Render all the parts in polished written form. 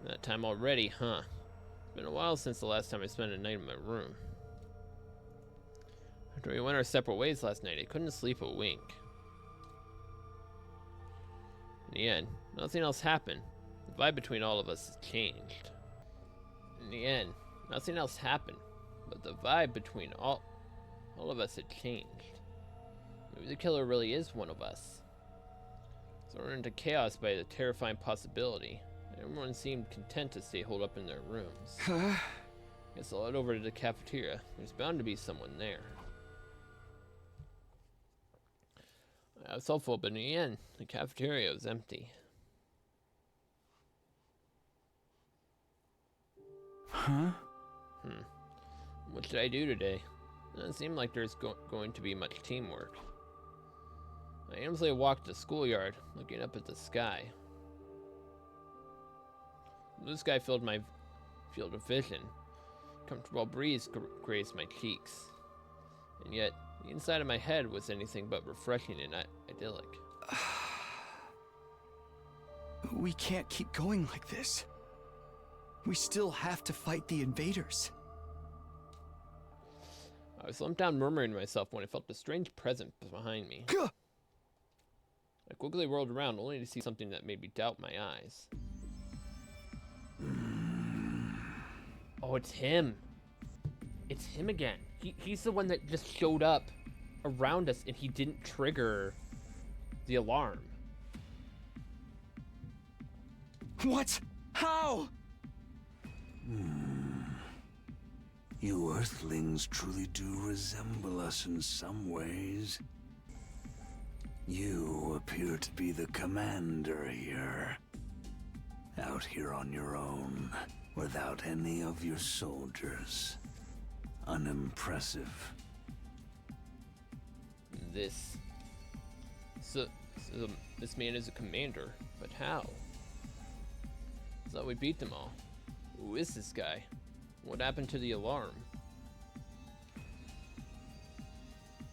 That time already, huh? It's been a while since the last time I spent a night in my room. After we went our separate ways last night, I couldn't sleep a wink. In the end, nothing else happened. The vibe between all of us has changed. In the end, nothing else happened, but the vibe between all of us had changed. Maybe the killer really is one of us. Thrown into chaos by the terrifying possibility, everyone seemed content to stay holed up in their rooms. Guess I'll head over to the cafeteria. There's bound to be someone there. I was hopeful, but in the end, the cafeteria was empty. Huh? What should I do today? It doesn't seem like there's going to be much teamwork. I aimlessly walked the schoolyard, looking up at the sky. The blue sky filled my field of vision. A comfortable breeze grazed my cheeks. And yet, the inside of my head was anything but refreshing and idyllic. We can't keep going like this. We still have to fight the invaders. I was slumped down murmuring to myself when I felt a strange presence behind me. I quickly whirled around only to see something that made me doubt my eyes. Oh, it's him. It's him again. He's the one that just showed up around us and he didn't trigger the alarm. What? How? You Earthlings truly do resemble us in some ways. You appear to be the commander here. Out here on your own, without any of your soldiers. Unimpressive. This man is a commander, but how? I thought we beat them all. Who is this guy? What happened to the alarm?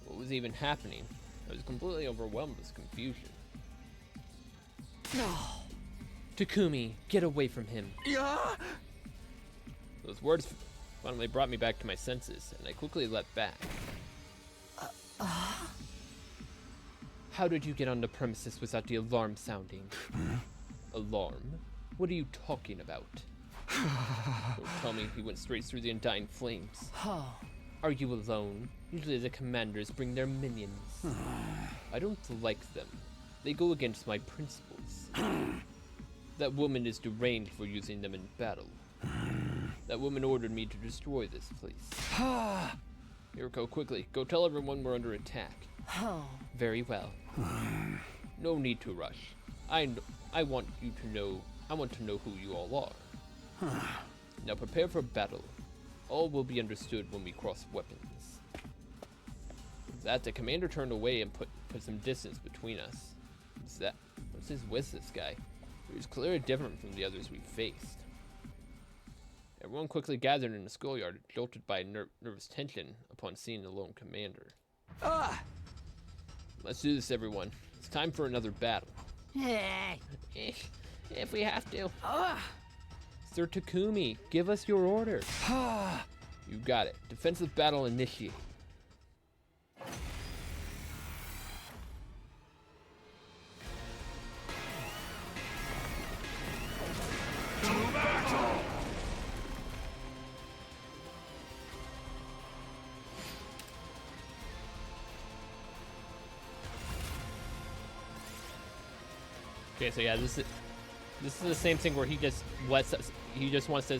What was even happening? I was completely overwhelmed with confusion. No. Takumi, get away from him. Yeah. Those words finally brought me back to my senses, and I quickly leapt back. How did you get on the premises without the alarm sounding? Alarm? What are you talking about? Don't tell me he went straight through the undying flames. Are you alone? Usually the commanders bring their minions. I don't like them. They go against my principles. That woman is deranged for using them in battle. That woman ordered me to destroy this place. Yuriko, quickly, go tell everyone we're under attack. Very well. No need to rush. I want to know who you all are. Now prepare for battle. All will be understood when we cross weapons. With that, the commander turned away and put some distance between us. What's with this guy? He was clearly different from the others we faced. Everyone quickly gathered in the schoolyard, jolted by nervous tension upon seeing the lone commander. Let's do this, everyone. It's time for another battle. If we have to. Sir Takumi, give us your order. You got it. Defensive battle initiate. Okay, so yeah, this is the same thing where he just wants us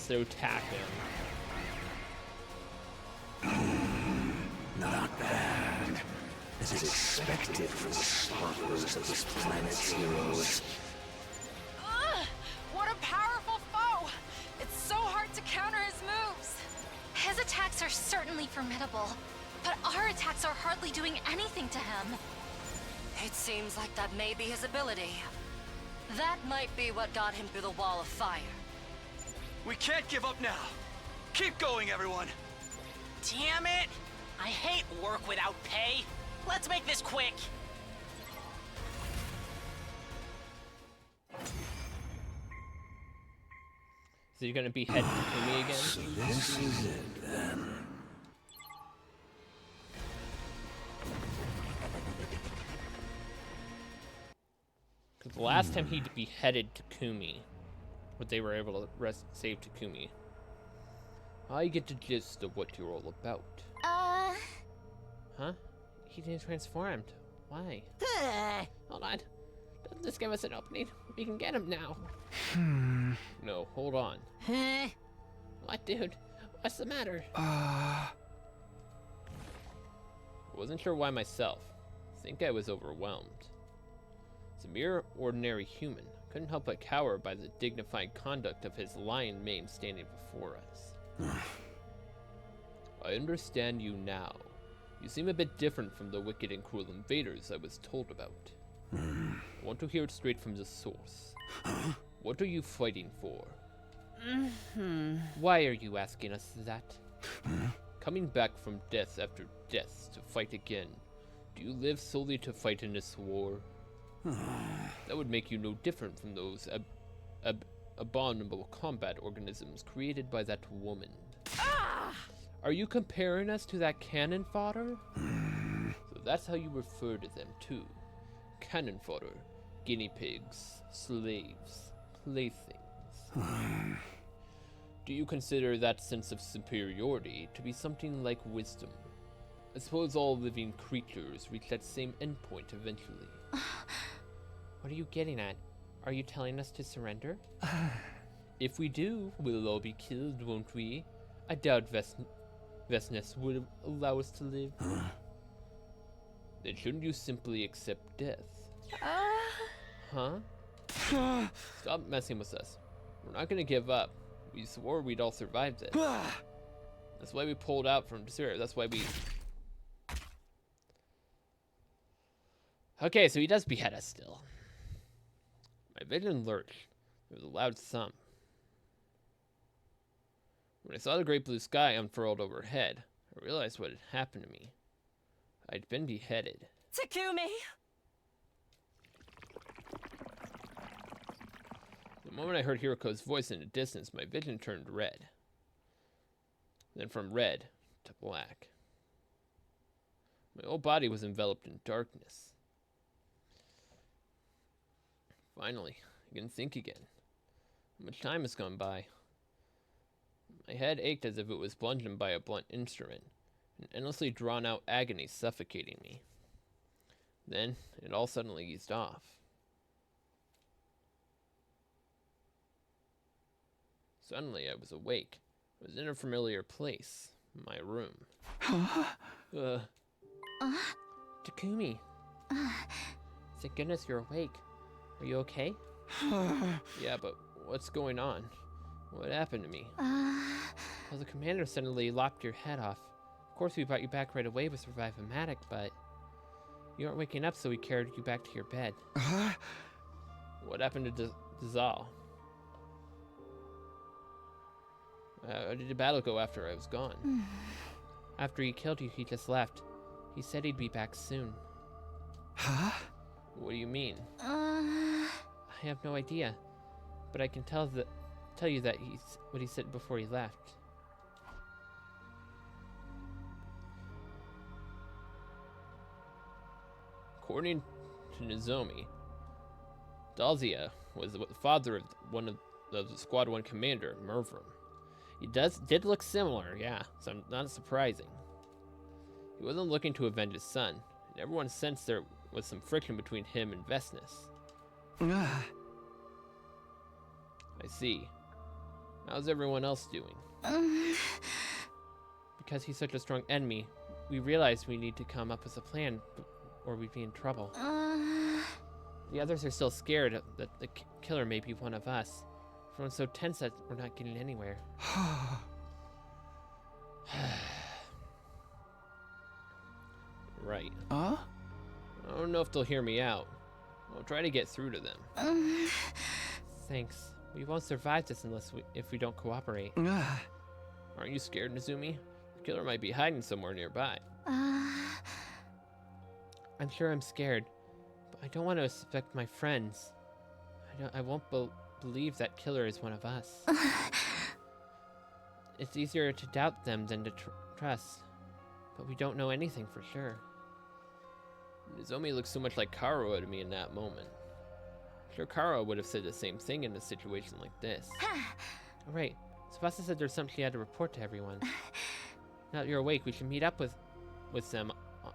to attack him. Not bad. As expected from the slaughterers of this planet's heroes. What a powerful foe! It's so hard to counter his moves. His attacks are certainly formidable, but our attacks are hardly doing anything to him. It seems like that may be his ability. That might be what got him through the wall of fire. We can't give up now. Keep going, everyone. Damn it! I hate work without pay. Let's make this quick. So you're gonna behead Takumi again? This is it, then. Because the last time he beheaded Takumi, but they were able to save Takumi, I get the gist of what you're all about. Huh? He didn't transform. Why? Hold on. Doesn't this give us an opening? We can get him now. No, hold on. What, dude? What's the matter? I wasn't sure why myself. I think I was overwhelmed. As a mere ordinary human, I couldn't help but cower by the dignified conduct of his lion mane standing before us. I understand you now. You seem a bit different from the wicked and cruel invaders I was told about. I want to hear it straight from the source. What are you fighting for? Why are you asking us that? Coming back from death after death to fight again, do you live solely to fight in this war? That would make you no different from those abominable combat organisms created by that woman. Are you comparing us to that cannon fodder? So that's how you refer to them too. Cannon fodder, guinea pigs, slaves, playthings. Do you consider that sense of superiority to be something like wisdom? I suppose all living creatures reach that same endpoint eventually. What are you getting at? Are you telling us to surrender? If we do, we'll all be killed, won't we? I doubt Vesnes would allow us to live. Then shouldn't you simply accept death? Huh? Stop messing with us. We're not gonna give up. We swore we'd all survive this. That's why we pulled out from Syria. That's why we... Okay, so he does behead us still. My vision lurched. There was a loud thump. When I saw the great blue sky unfurled overhead, I realized what had happened to me. I'd been beheaded. Takumi! The moment I heard Hiroko's voice in the distance, my vision turned red. Then from red to black. My whole body was enveloped in darkness. Finally, I can think again. Much time has gone by. My head ached as if it was bludgeoned by a blunt instrument, an endlessly drawn-out agony suffocating me. Then, it all suddenly eased off. Suddenly, I was awake. I was in a familiar place, my room. Takumi. Thank goodness you're awake. Are you okay? Yeah, but what's going on? What happened to me? Well, the commander suddenly lopped your head off. Of course, we brought you back right away with Revive-O-Matic, but you aren't waking up, so we carried you back to your bed. What happened to Dizal? How did the battle go after I was gone? After he killed you, he just left. He said he'd be back soon. Huh? What do you mean? I have no idea, but I can tell you that what he said before he left. According to Nozomi, Dalzia was the father of one of the Squad 1 commander, Mervrim. He did look similar, yeah, so not surprising. He wasn't looking to avenge his son, and everyone sensed there was some friction between him and Vesnes. I see. How's everyone else doing? Because he's such a strong enemy, we realized we need to come up with a plan, or we'd be in trouble. The others are still scared that the killer may be one of us. Everyone's so tense that we're not getting anywhere. Right. I don't know if they'll hear me out. I'll try to get through to them. Thanks. We won't survive this if we don't cooperate. Aren't you scared, Nozumi? The killer might be hiding somewhere nearby. I'm sure I'm scared, but I don't want to suspect my friends. I won't believe that killer is one of us. It's easier to doubt them than to trust. But we don't know anything for sure. Nozomi looks so much like Karo to me in that moment. Sure, Karo would have said the same thing in a situation like this. Alright, Tsubasa said there's something she had to report to everyone. Now that you're awake, we should meet up with them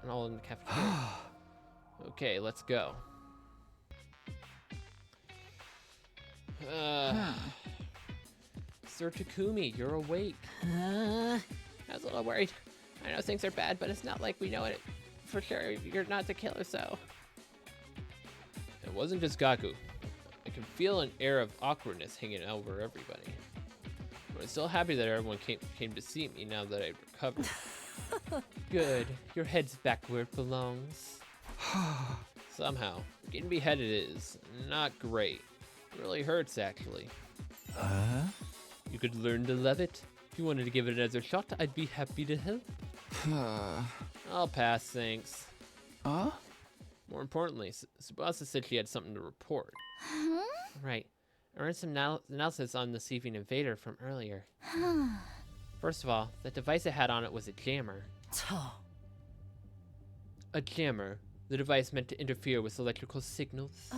all in the cafeteria. Okay, let's go. Sir Takumi, you're awake. I was a little worried. I know things are bad, but it's not like we know it for sure. You're not the killer, so. It wasn't just Gaku. I can feel an air of awkwardness hanging over everybody. But I'm still happy that everyone came to see me now that I've recovered. Good. Your head's back where it belongs. Somehow, getting beheaded is not great. It really hurts, actually. You could learn to love it. If you wanted to give it another shot, I'd be happy to help. I'll pass, thanks. More importantly, Tsubasa said she had something to report. Right. I ran some analysis on the deceiving invader from earlier. First of all, the device it had on it was a jammer. A jammer. The device meant to interfere with electrical signals.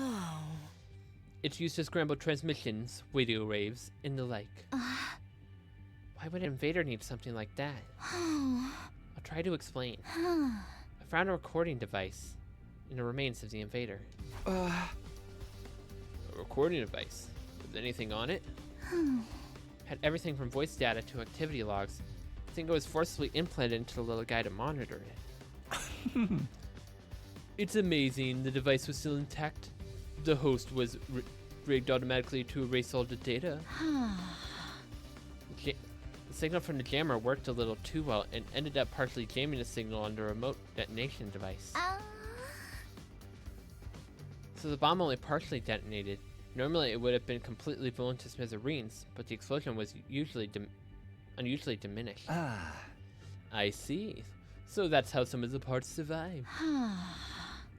It's used to scramble transmissions, radio waves, and the like. Why would an invader need something like that? I'll try to explain. I found a recording device in the remains of the invader. A recording device? With anything on it? Had everything from voice data to activity logs. I think it was forcibly implanted into the little guy to monitor it. It's amazing the device was still intact. The host was rigged automatically to erase all the data. The signal from the jammer worked a little too well and ended up partially jamming the signal on the remote detonation device. So the bomb only partially detonated. Normally it would have been completely blown to smithereens, but the explosion was unusually diminished. I see. So that's how some of the parts survived.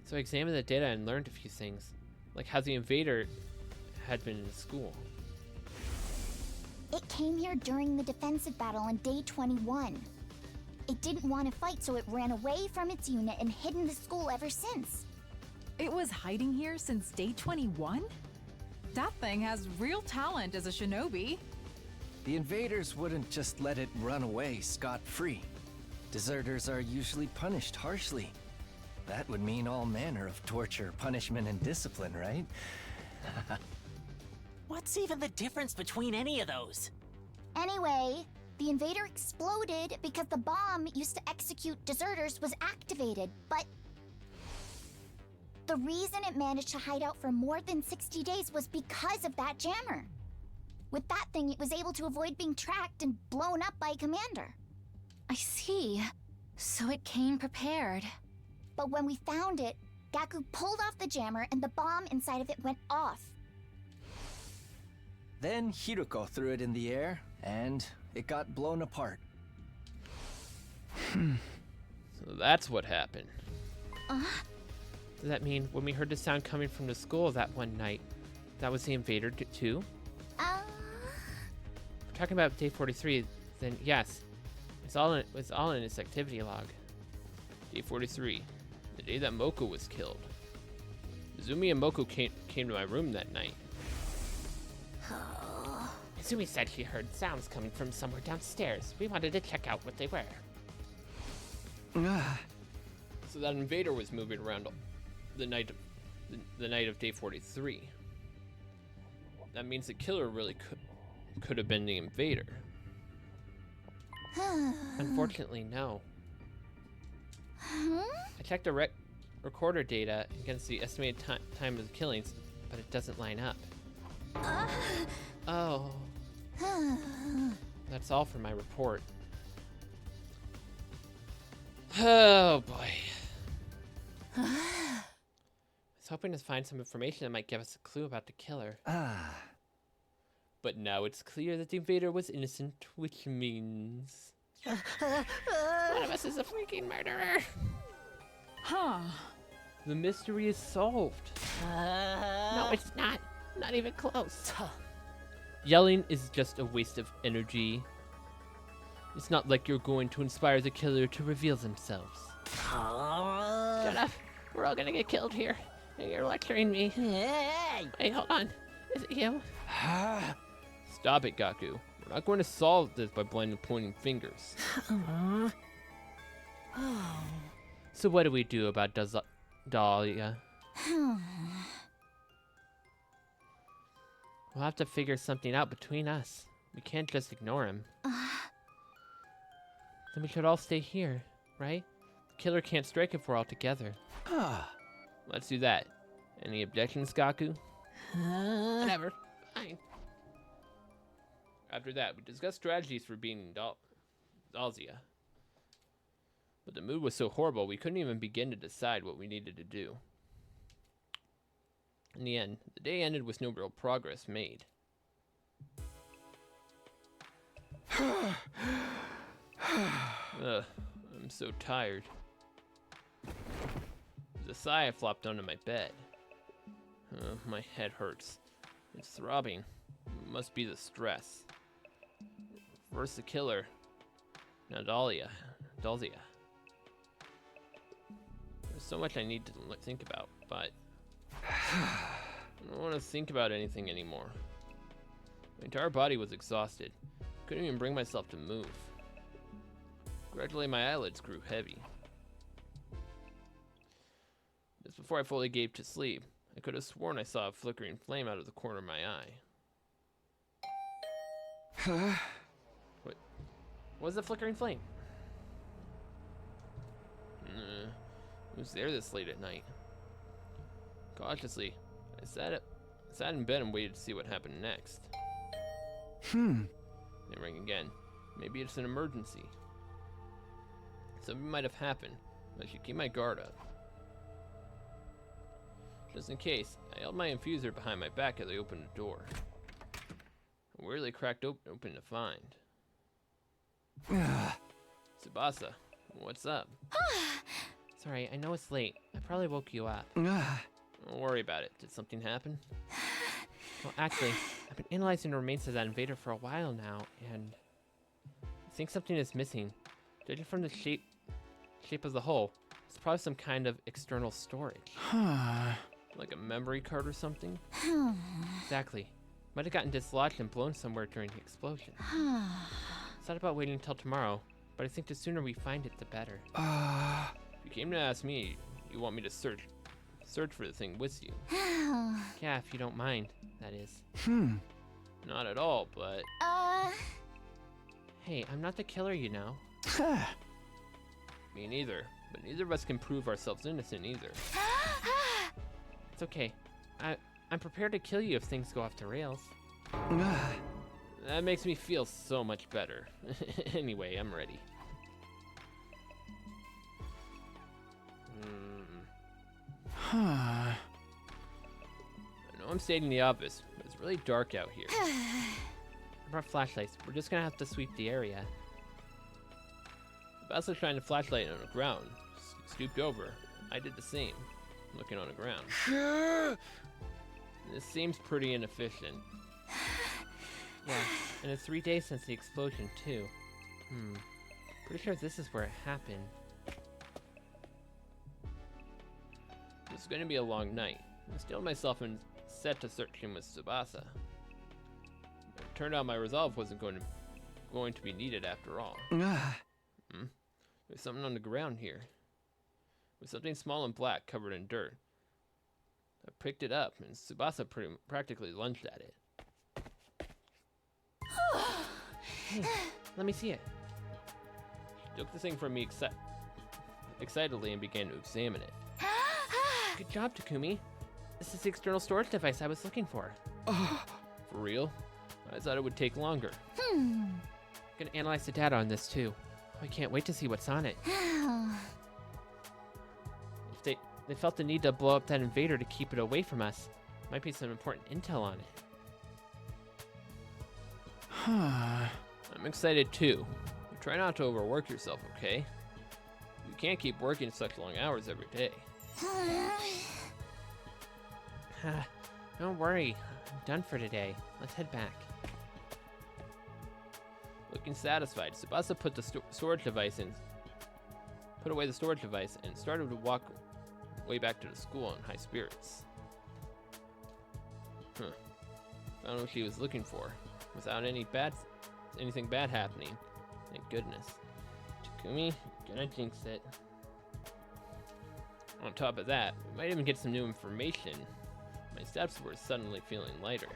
So I examined the data and learned a few things, like how the invader had been in school. It came here during the defensive battle on day 21. It didn't want to fight, so it ran away from its unit and hid in the school ever since. It was hiding here since day 21? That thing has real talent as a shinobi. The invaders wouldn't just let it run away scot-free. Deserters are usually punished harshly. That would mean all manner of torture, punishment, and discipline, right? What's even the difference between any of those? Anyway, the invader exploded because the bomb used to execute deserters was activated, but the reason it managed to hide out for more than 60 days was because of that jammer. With that thing, it was able to avoid being tracked and blown up by a commander. I see. So it came prepared. But when we found it, Gaku pulled off the jammer and the bomb inside of it went off. Then Hiruko threw it in the air, and it got blown apart. So that's what happened. Does that mean when we heard the sound coming from the school that one night, that was the invader too? If we're talking about day 43, then yes, it's all in its activity log. Day 43, the day that Moko was killed. Izumi and Moko came to my room that night. Izumi said she heard sounds coming from somewhere downstairs. We wanted to check out what they were. So that invader was moving around the night of day 43. That means the killer really could have been the invader. Unfortunately, no. I checked the recorder data against the estimated time of the killings, but it doesn't line up. Oh. That's all for my report. Oh boy. I was hoping to find some information that might give us a clue about the killer. But now it's clear that the invader was innocent, which means one of us is a freaking murderer. The mystery is solved. No, it's not. Not even close. Yelling is just a waste of energy. It's not like you're going to inspire the killer to reveal themselves. Shut up. We're all gonna get killed here. You're lecturing me. Hey! Wait, hold on. Is it you? Stop it, Gaku. We're not going to solve this by blindly pointing fingers. So what do we do about Dahlia? We'll have to figure something out between us. We can't just ignore him. Then we should all stay here, right? The killer can't strike if we're all together. Let's do that. Any objections, Gaku? Whatever. Fine. After that, we discussed strategies for beating Dahlia. But the mood was so horrible, we couldn't even begin to decide what we needed to do. In the end, the day ended with no real progress made. Ugh, I'm so tired. With a sigh, I flopped onto my bed. My head hurts. It's throbbing. It must be the stress. First the killer. Now Dahlia. There's so much I need to think about, but I don't want to think about anything anymore. My entire body was exhausted. Couldn't even bring myself to move. Gradually, my eyelids grew heavy. Just before I fully gave to sleep, I could have sworn I saw a flickering flame out of the corner of my eye. What was the flickering flame? Who's there this late at night? Cautiously, I sat in bed and waited to see what happened next. They ring again. Maybe it's an emergency. Something might have happened, but I should keep my guard up. Just in case, I held my infuser behind my back as I opened the door. I weirdly cracked open to find. Tsubasa, what's up? Sorry, I know it's late. I probably woke you up. Don't worry about it. Did something happen? Well, actually, I've been analyzing the remains of that invader for a while now, and I think something is missing. Judging from the shape of the hole, it's probably some kind of external storage. Like a memory card or something? Exactly. Might have gotten dislodged and blown somewhere during the explosion. Thought about waiting until tomorrow, but I think the sooner we find it, the better. If you came to ask me, you want me to search for the thing with you. Yeah, if you don't mind, that is. Not at all, but... Hey, I'm not the killer, you know. Me neither, but neither of us can prove ourselves innocent either. It's okay. I'm prepared to kill you if things go off the rails. That makes me feel so much better. Anyway, I'm ready. I know I'm staying in the office, but it's really dark out here. I brought flashlights. We're just gonna have to sweep the area. Tsubasa shined a flashlight on the ground. Stooped over. I did the same, looking on the ground. This seems pretty inefficient. Yeah, and it's 3 days since the explosion, too. Pretty sure this is where it happened. This is going to be a long night. I steeled myself and set to search him with Tsubasa. It turned out my resolve wasn't going to be needed after all. There's something on the ground here. With something small and black covered in dirt. I picked it up, and Tsubasa practically lunged at it. Hey, let me see it. She took the thing from me excitedly and began to examine it. Good job, Takumi. This is the external storage device I was looking for. For real? I thought it would take longer. I'm gonna analyze the data on this too. I can't wait to see what's on it. If they felt the need to blow up that invader to keep it away from us, might be some important intel on it. I'm excited too. Try not to overwork yourself, okay? You can't keep working such long hours every day. Don't worry, I'm done for today. Let's head back. Looking satisfied, Tsubasa put the storage device in. Put away the storage device and started to walk way back to the school in high spirits. Found what she was looking for, without anything bad happening. Thank goodness. Takumi, gonna jinx it. On top of that, we might even get some new information. My steps were suddenly feeling lighter.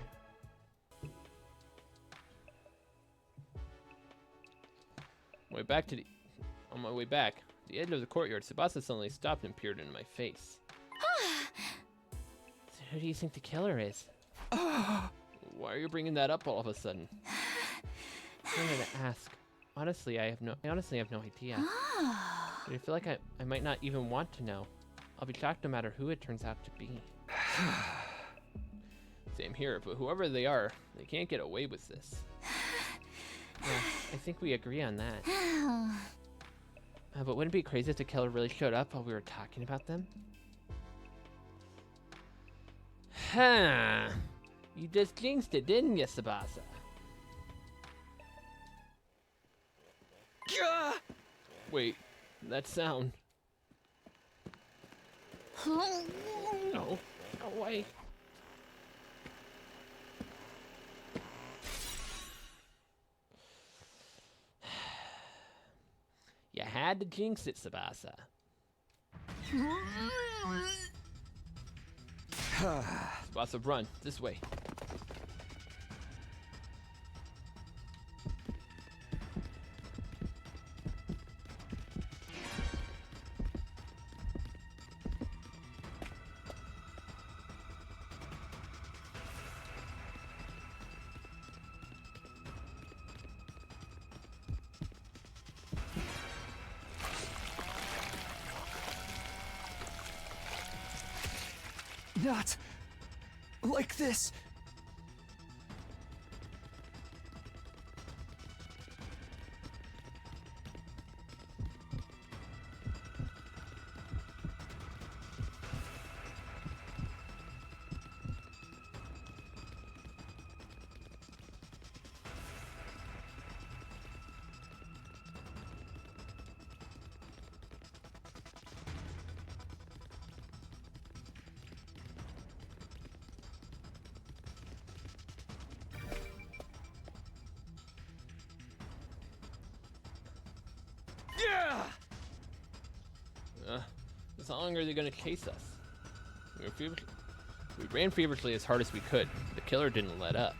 On my way back, at the edge of the courtyard, Tsubasa suddenly stopped and peered into my face. So who do you think the killer is? Why are you bringing that up all of a sudden? I wanted to ask. Honestly, I honestly have no idea. But I feel like I might not even want to know. I'll be shocked no matter who it turns out to be. Same here, but whoever they are, they can't get away with this. Yeah, I think we agree on that. But wouldn't it be crazy if the killer really showed up while we were talking about them? You just jinxed it, didn't you, Tsubasa? Wait, that sound. No, no way. You had to jinx it, Tsubasa. Tsubasa, run. This way. Not like this. How long are they gonna chase us? We ran feverishly as hard as we could. The killer didn't let up.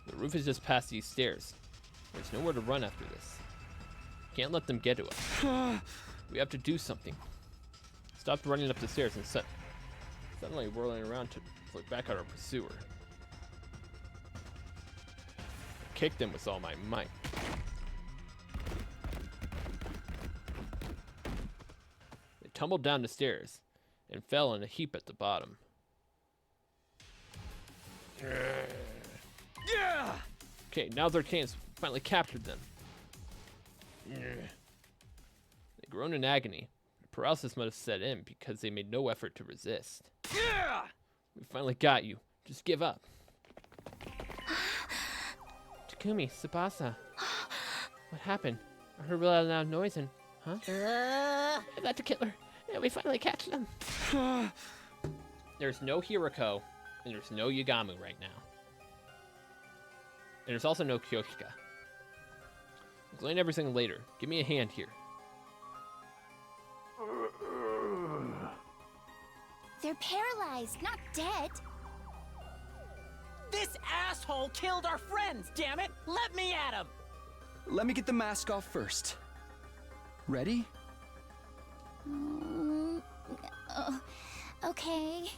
The roof is just past these stairs. There's nowhere to run after this. Can't let them get to us. We have to do something. Stopped running up the stairs and suddenly whirling around to look back at our pursuer. I kicked him with all my might. Tumbled down the stairs and fell in a heap at the bottom. Okay, now's our chance. Finally captured them. They groaned in agony. Paralysis must have set in because they made no effort to resist. We finally got you. Just give up. Takumi, Tsubasa. What happened? I heard a really loud noise and... Huh? I got the killer. Yeah, we finally catch them. There's no Hiroko, and there's no Yagamu right now. And there's also no Kyoshika. I'll explain everything later. Give me a hand here. They're paralyzed, not dead. This asshole killed our friends, damn it! Let me at him! Let me get the mask off first. Ready? Okay.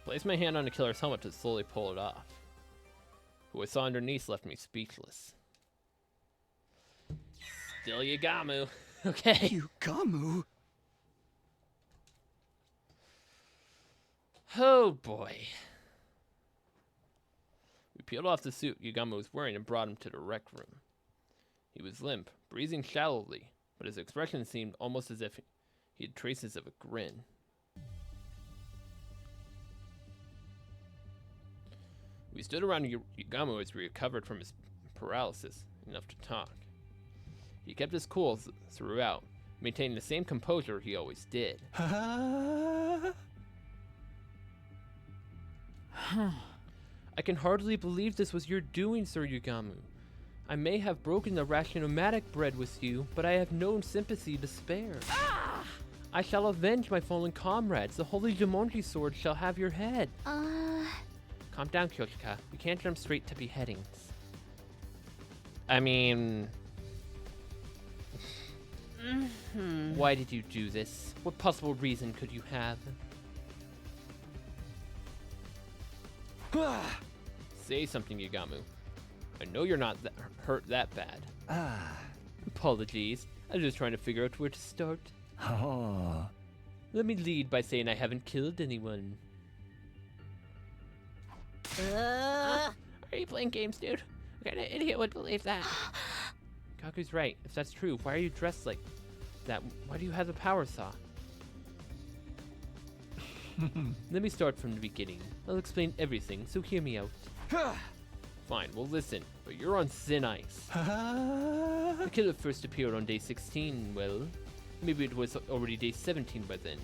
Place my hand on the killer's helmet to slowly pull it off. Who I saw underneath left me speechless. Still Yagamu. Okay. Yugamu? Oh boy. We peeled off the suit Yagamu was wearing and brought him to the rec room. He was limp, breathing shallowly, but his expression seemed almost as if he had traces of a grin. We stood around Yagamo as we recovered from his paralysis, enough to talk. He kept his cool throughout, maintaining the same composure he always did. I can hardly believe this was your doing, Sir Yagamo. I may have broken the rashinomatic bread with you, but I have no sympathy to spare. I shall avenge my fallen comrades. The holy Jumonji sword shall have your head. Calm down, Kyoshika. You can't jump straight to beheadings. I mean... Why did you do this? What possible reason could you have? Say something, Yagamo. I know you're not hurt that bad. Apologies. I was just trying to figure out where to start. Oh. Let me lead by saying I haven't killed anyone. Are you playing games, dude? What kind of idiot would believe that? Kaku's right. If that's true, why are you dressed like that? Why do you have a power saw? Let me start from the beginning. I'll explain everything, so hear me out. Fine, well listen, but you're on thin ice. The killer first appeared on day 16, well, maybe it was already day 17 by then.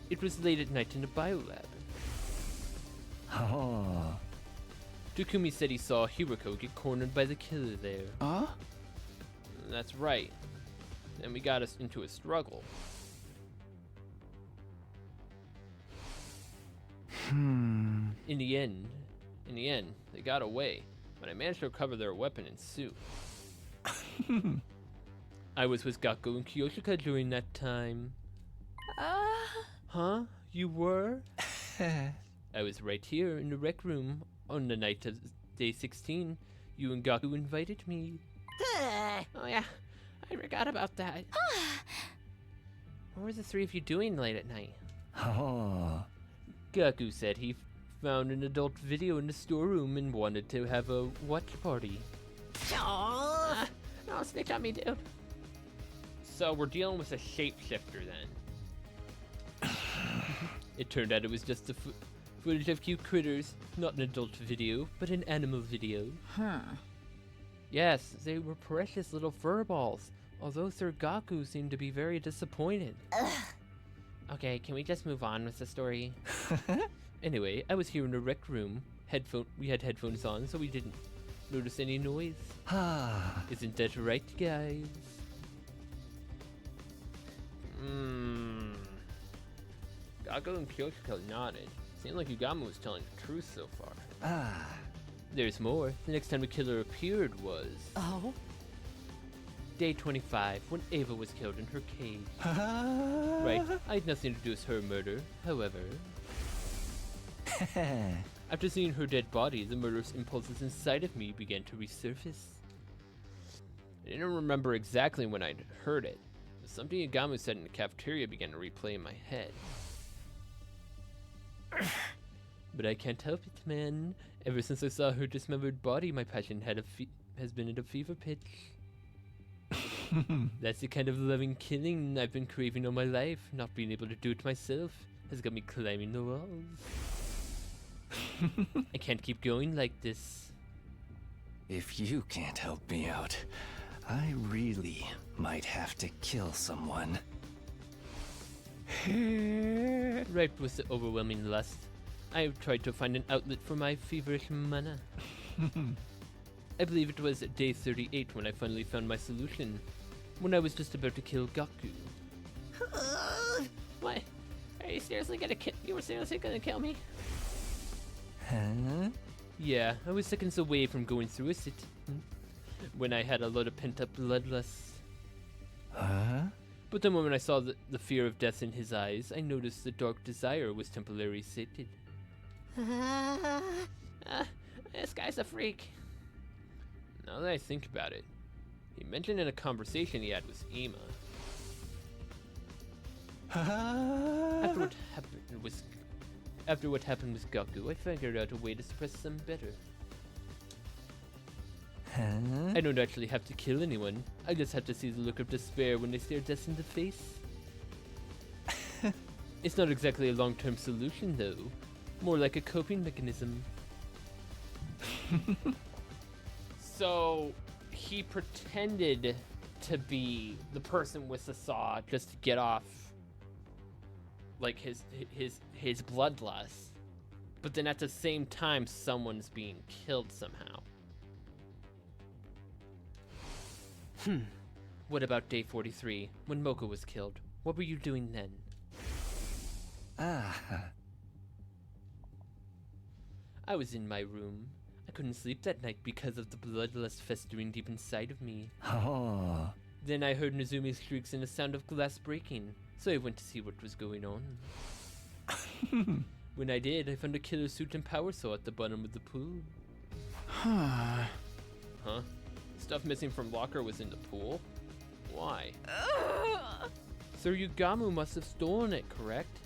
It was late at night in the biolab. Oh. Takumi said he saw Hiroko get cornered by the killer there. Huh? That's right. And we got us into a struggle. In the end, they got away, but I managed to recover their weapon and suit. I was with Gaku and Kyoshika during that time. Huh? You were? I was right here in the rec room on the night of day 16. You and Gaku invited me. Oh yeah, I forgot about that. What were the three of you doing late at night? Oh. Gaku said he found an adult video in the storeroom and wanted to have a watch party. No, snitch on me, dude. So we're dealing with a shapeshifter then. It turned out it was just the footage of cute critters, not an adult video, but an animal video. Yes, they were precious little furballs, although Sir Gaku seemed to be very disappointed. Okay, can we just move on with the story? Anyway, I was here in the rec room. We had headphones on, so we didn't notice any noise. Isn't that right, guys? Gaku and Kyoshika nodded. Seemed like Yagamo was telling the truth so far. There's more. The next time the killer appeared was... Oh? Day 25, when Ava was killed in her cage. Right, I had nothing to do with her murder, however. After seeing her dead body, the murderous impulses inside of me began to resurface. I didn't remember exactly when I'd heard it, but something Yagamo said in the cafeteria began to replay in my head. But I can't help it, man. Ever since I saw her dismembered body, my passion has been at a fever pitch. That's the kind of loving killing I've been craving all my life. Not being able to do it myself has got me climbing the walls. I can't keep going like this. If you can't help me out, I really might have to kill someone. Right with the overwhelming lust, I tried to find an outlet for my feverish mana. I believe it was day 38 when I finally found my solution, when I was just about to kill Gaku. What? Are you seriously gonna kill? You were seriously gonna kill me? Huh? Yeah, I was seconds away from going through it when I had a lot of pent-up bloodlust. Huh? But the moment I saw the fear of death in his eyes, I noticed the dark desire was temporarily sated. This guy's a freak. Now that I think about it, he mentioned in a conversation he had with Ima. After what happened with Gaku, I figured out a way to suppress them better. I don't actually have to kill anyone. I just have to see the look of despair when they stare death in the face. It's not exactly a long-term solution, though. More like a coping mechanism. So he pretended to be the person with the saw just to get off like his bloodlust. But then at the same time someone's being killed somehow. What about day 43 when Mocha was killed? What were you doing then? I was in my room. I couldn't sleep that night because of the bloodlust festering deep inside of me. Oh. Then I heard Nozumi's shrieks and the sound of glass breaking, so I went to see what was going on. When I did, I found a killer suit and power saw at the bottom of the pool. Huh? Stuff missing from locker was in the pool? Why? Sir Yugamu must have stolen it, correct?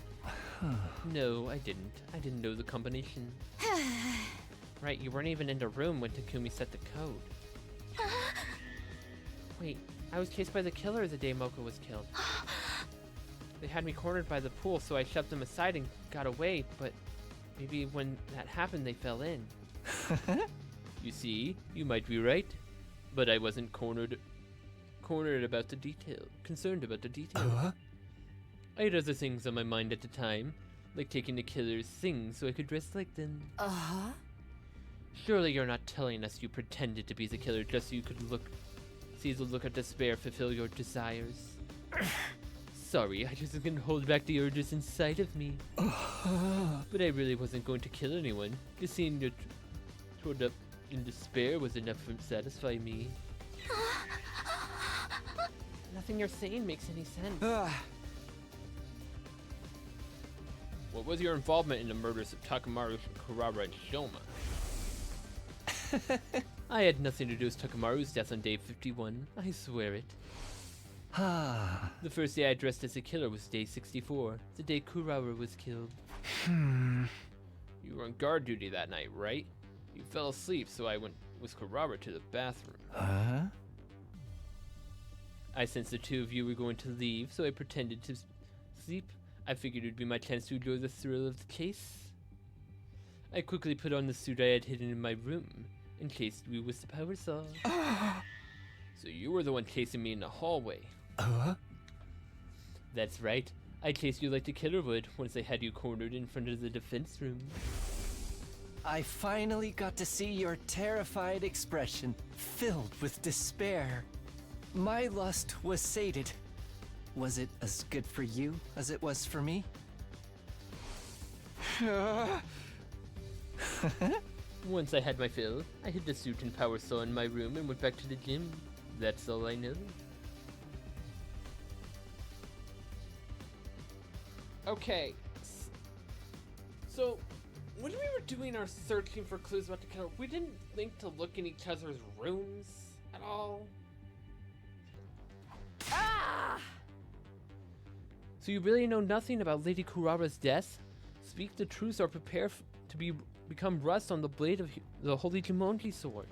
No, I didn't. I didn't know the combination. Right, you weren't even in the room when Takumi set the code. Wait, I was chased by the killer the day Mocha was killed. They had me cornered by the pool, so I shoved them aside and got away, but maybe when that happened, they fell in. You see, you might be right, but I wasn't concerned about the details. I had other things on my mind at the time, like taking the killer's things so I could dress like them. Surely you're not telling us you pretended to be the killer just so you could see the look of despair fulfill your desires. Sorry, I just couldn't hold back the urges inside of me. But I really wasn't going to kill anyone. Just seeing you torn up in despair was enough to satisfy me. Nothing you're saying makes any sense. What was your involvement in the murders of Takamaru, Kurara, and Shoma? I had nothing to do with Takamaru's death on day 51. I swear it. The first day I dressed as a killer was day 64, the day Kurara was killed. You were on guard duty that night, right? You fell asleep, so I went with Kurara to the bathroom. I sensed the two of you were going to leave, so I pretended to sleep. I figured it would be my chance to enjoy the thrill of the chase. I quickly put on the suit I had hidden in my room and chased you with the power saw. So you were the one chasing me in the hallway. That's right. I chased you like the killer would once I had you cornered in front of the defense room. I finally got to see your terrified expression, filled with despair. My lust was sated. Was it as good for you as it was for me? Once I had my fill, I hid the suit and power saw in my room and went back to the gym. That's all I know. Okay. So, when we were doing our searching for clues about the killer, we didn't think to look in each other's rooms at all. So you really know nothing about Lady Kurara's death? Speak the truth or prepare to become rust on the blade of the Holy Jumonji sword.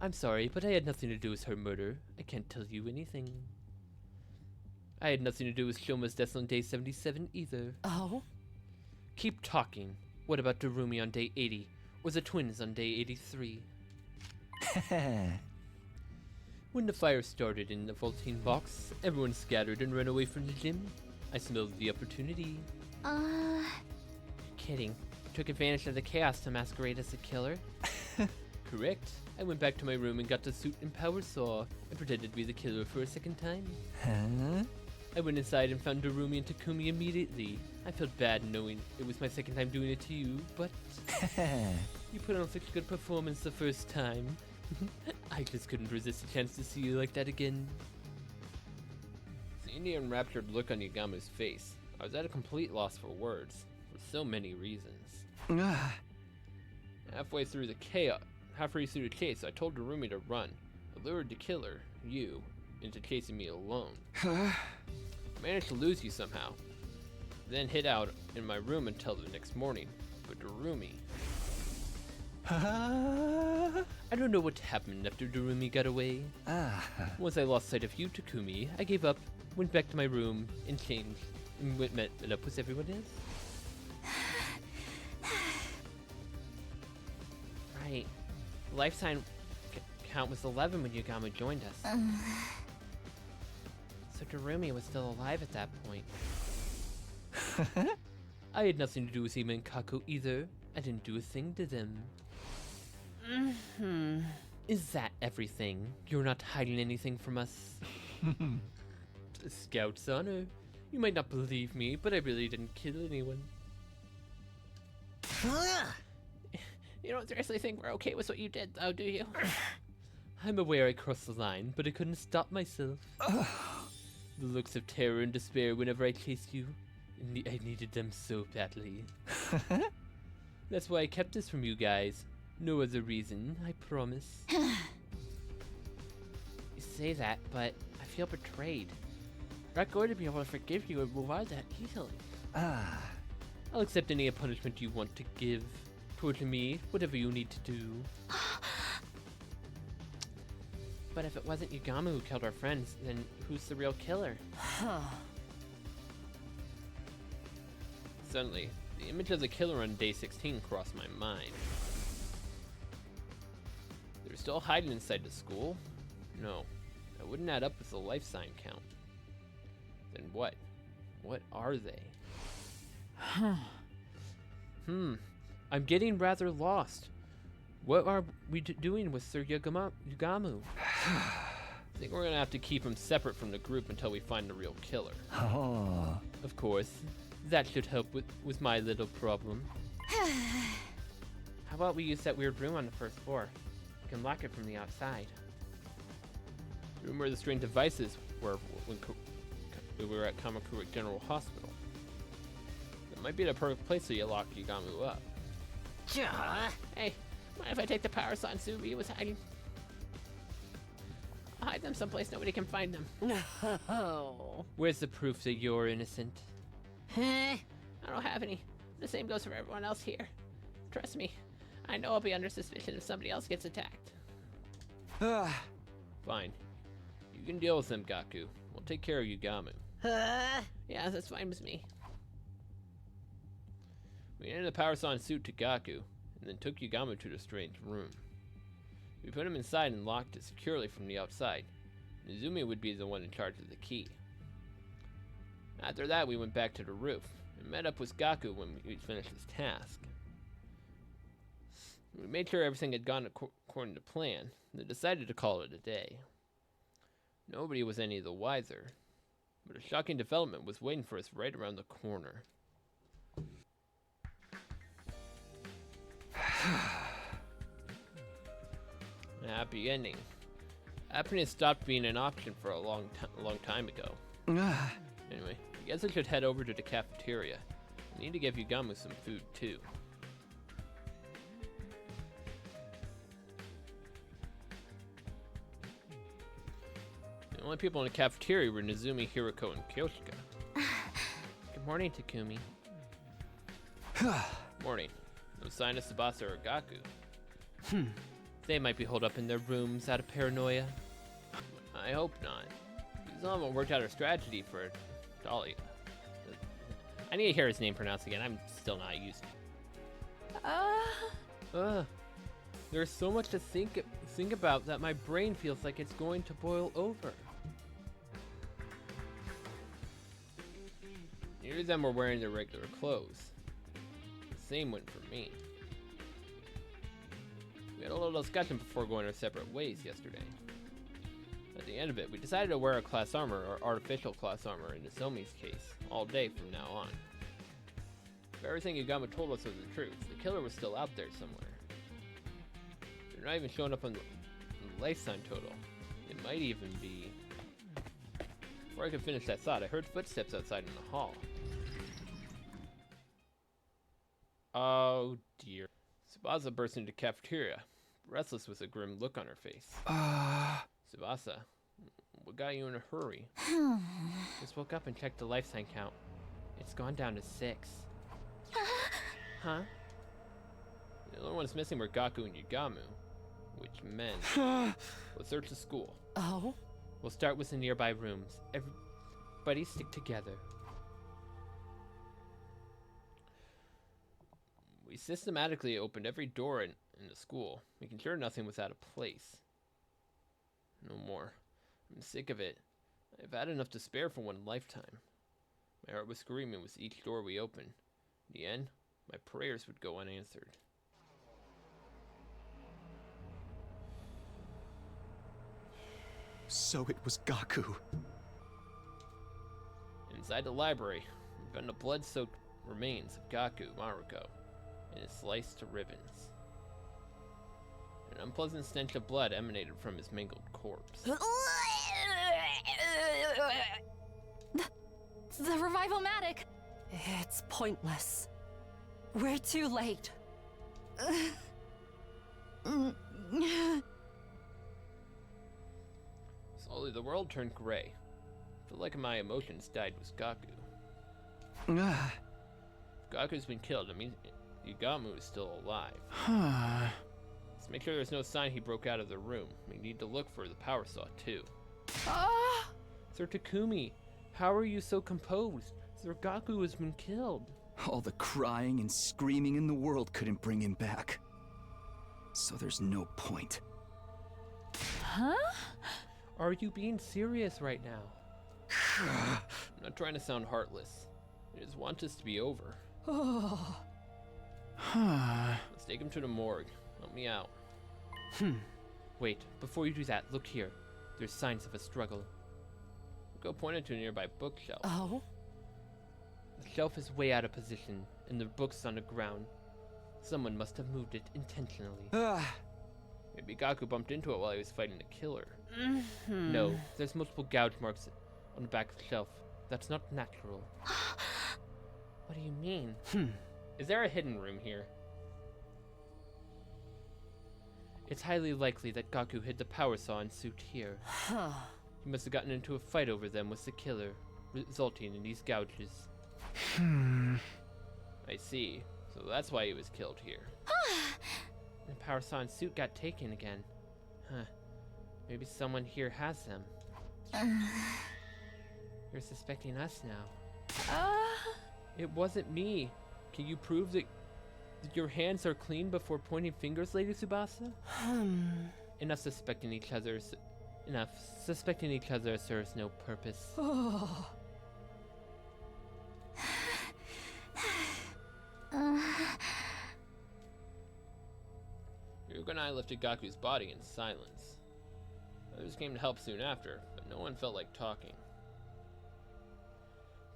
I'm sorry, but I had nothing to do with her murder. I can't tell you anything. I had nothing to do with Shoma's death on day 77 either. Oh? Keep talking. What about Darumi on day 80? Or the twins on day 83? When the fire started in the vaulting box, everyone scattered and ran away from the gym. I smelled the opportunity. Kidding. Took advantage of the chaos to masquerade as a killer? Correct. I went back to my room and got the suit and power saw and pretended to be the killer for a second time. I went inside and found Darumi and Takumi immediately. I felt bad knowing it was my second time doing it to you, but you put on such a good performance the first time. I just couldn't resist the chance to see you like that again. Seeing the enraptured look on Yagamu's face, I was at a complete loss for words, for so many reasons. Halfway through the chase, I told Darumi to run. I lured the killer, you, into chasing me alone. I managed to lose you somehow, then hid out in my room until the next morning. But Darumi... I don't know what happened after Darumi got away. Once I lost sight of you, Takumi, I gave up, went back to my room, and changed, and met up with everyone else. Wait, the life sign count was 11 when Yagami joined us. So Darumi was still alive at that point. I had nothing to do with Ima and Kaku either. I didn't do a thing to them. Is that everything? You're not hiding anything from us? The Scout's honor. You might not believe me, but I really didn't kill anyone. You don't seriously think we're okay with what you did, though, do you? I'm aware I crossed the line, but I couldn't stop myself. The looks of terror and despair whenever I chased you. I needed them so badly. That's why I kept this from you guys. No other reason, I promise. You say that, but I feel betrayed. I'm not going to be able to forgive you and move on that easily. I'll accept any punishment you want to give. Torture me, whatever you need to do. But if it wasn't Yagami who killed our friends, then who's the real killer? Suddenly, the image of the killer on day 16 crossed my mind. They're still hiding inside the school? No, that wouldn't add up with the life sign count. Then what? What are they? I'm getting rather lost. What are we doing with Sir Yugamu? I think we're gonna have to keep him separate from the group until we find the real killer. Oh. Of course, that should help with my little problem. How about we use that weird room on the first floor? We can lock it from the outside. The room where the strange devices were when we were at Kamakura General Hospital. That might be the perfect place so you lock Yagamu up. Hey, mind if I take the power sign Subi was hiding? I'll hide them someplace nobody can find them. No. Where's the proof that you're innocent? Huh? I don't have any. The same goes for everyone else here. Trust me, I know I'll be under suspicion if somebody else gets attacked. Fine. You can deal with them, Gaku. We'll take care of Yagamu. Yeah, that's fine with me. We handed the power sign suit to Gaku, and then took Yagamu to the strange room. We put him inside and locked it securely from the outside. Nizumi would be the one in charge of the key. After that, we went back to the roof, and met up with Gaku when we finished his task. We made sure everything had gone according to plan, and then decided to call it a day. Nobody was any the wiser, but a shocking development was waiting for us right around the corner. Happy ending. Happiness stopped being an option for a long time ago. Anyway, I guess I should head over to the cafeteria. I need to give Yagamu some food too. The only people in the cafeteria were Nizumi, Hiroko, and Kyoshika. Good morning, Takumi. Morning. No sign of Tsubasa or Gaku. They might be holed up in their rooms out of paranoia. I hope not. We still haven't worked out our strategy for Dahlia. I need to hear his name pronounced again. I'm still not used to. There's so much to think about that my brain feels like it's going to boil over. Neither of them were wearing their regular clothes. The same went for me. We had a little discussion before going our separate ways yesterday. At the end of it, we decided to wear our class armor, or artificial class armor in Nozomi's case, all day from now on. If everything Yagami told us was the truth, the killer was still out there somewhere. They're not even showing up on the life sign total. It might even be... Before I could finish that thought, I heard footsteps outside in the hall. Oh dear. Tsubasa burst into the cafeteria, breathless with a grim look on her face. Tsubasa, what got you in a hurry? Just woke up and checked the life sign count. It's gone down to 6. Huh? The only ones missing were Gaku and Yagamu, which meant we'll search the school. Oh? We'll start with the nearby rooms. Everybody stick together. We systematically opened every door and in the school, making sure nothing was out of place. No more. I'm sick of it. I've had enough to spare for one lifetime. My heart was screaming with each door we opened. In the end, my prayers would go unanswered. So it was Gaku. Inside the library, we found the blood-soaked remains of Gaku Maruko, and his sliced to ribbons. An unpleasant stench of blood emanated from his mangled corpse. The revival-matic. It's pointless. We're too late. Slowly, the world turned gray. I feel like my emotions died with Gaku. If Gaku's been killed, it means Yagamu is still alive. Let's make sure there's no sign he broke out of the room. We need to look for the power saw, too. Sir Takumi, how are you so composed? Sir Gaku has been killed. All the crying and screaming in the world couldn't bring him back. So there's no point. Huh? Are you being serious right now? I'm not trying to sound heartless. I just want this to be over. Let's take him to the morgue. Help me out. Wait, before you do that, look here. There's signs of a struggle. Go pointed to a nearby bookshelf. Oh? The shelf is way out of position, and the book's on the ground. Someone must have moved it intentionally. Maybe Gaku bumped into it while he was fighting the killer. No, there's multiple gouge marks on the back of the shelf. That's not natural. What do you mean? Is there a hidden room here? It's highly likely that Gaku hid the power saw and suit here. He must have gotten into a fight over them with the killer, resulting in these gouges. I see. So that's why he was killed here. The power saw and suit got taken again. Huh. Maybe someone here has them. You're suspecting us now. It wasn't me. Can you prove that your hands are clean before pointing fingers, Lady Tsubasa? Enough suspecting each other. Enough. Suspecting each other serves no purpose. Ryuko and I lifted Gaku's body in silence. Others came to help soon after, but no one felt like talking.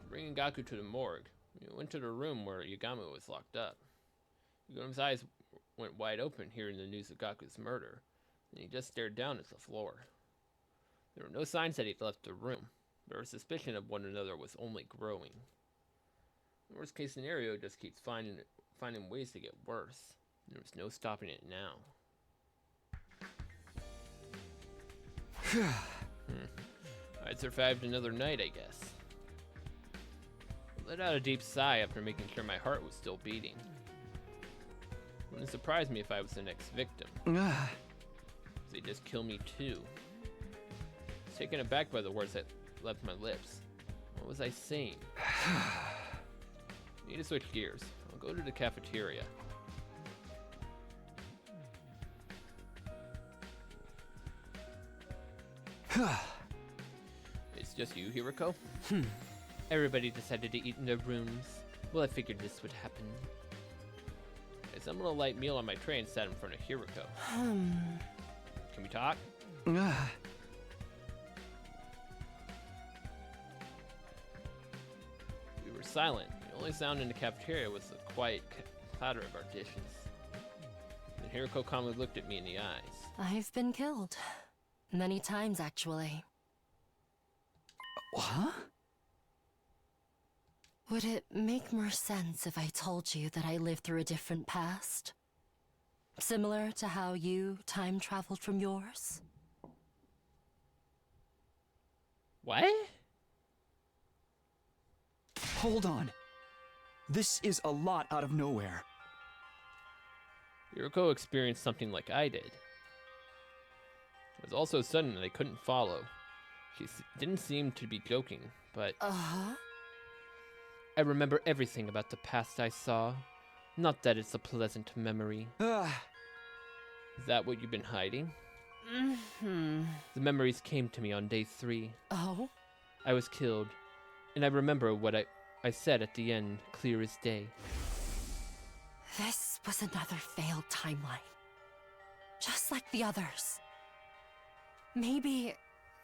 Bringing Gaku to the morgue, we went to the room where Yagamu was locked up. Yagamu's eyes went wide open hearing the news of Gaku's murder, and he just stared down at the floor. There were no signs that he'd left the room, but our suspicion of one another was only growing. The worst case scenario just keeps finding ways to get worse. There was no stopping it now. I'd survived another night, I guess. I let out a deep sigh after making sure my heart was still beating. It wouldn't surprise me if I was the next victim. They'd just kill me too. I was taken aback by the words that left my lips. What was I saying? I need to switch gears. I'll go to the cafeteria. It's just you, Hiroko? Everybody decided to eat in their rooms. Well, I figured this would happen. I summoned a light meal on my tray and sat in front of Hiroko. Can we talk? We were silent. The only sound in the cafeteria was the quiet clatter of our dishes. And Hiroko calmly looked at me in the eyes. I've been killed. Many times, actually. What? Would it make more sense if I told you that I lived through a different past? Similar to how you time traveled from yours? What? Hold on. This is a lot out of nowhere. Hiroko experienced something like I did. It was also sudden and I couldn't follow. She didn't seem to be joking, but... I remember everything about the past I saw. Not that it's a pleasant memory. Is that what you've been hiding? The memories came to me on day 3. Oh? I was killed, and I remember what I said at the end, clear as day. This was another failed timeline. Just like the others. Maybe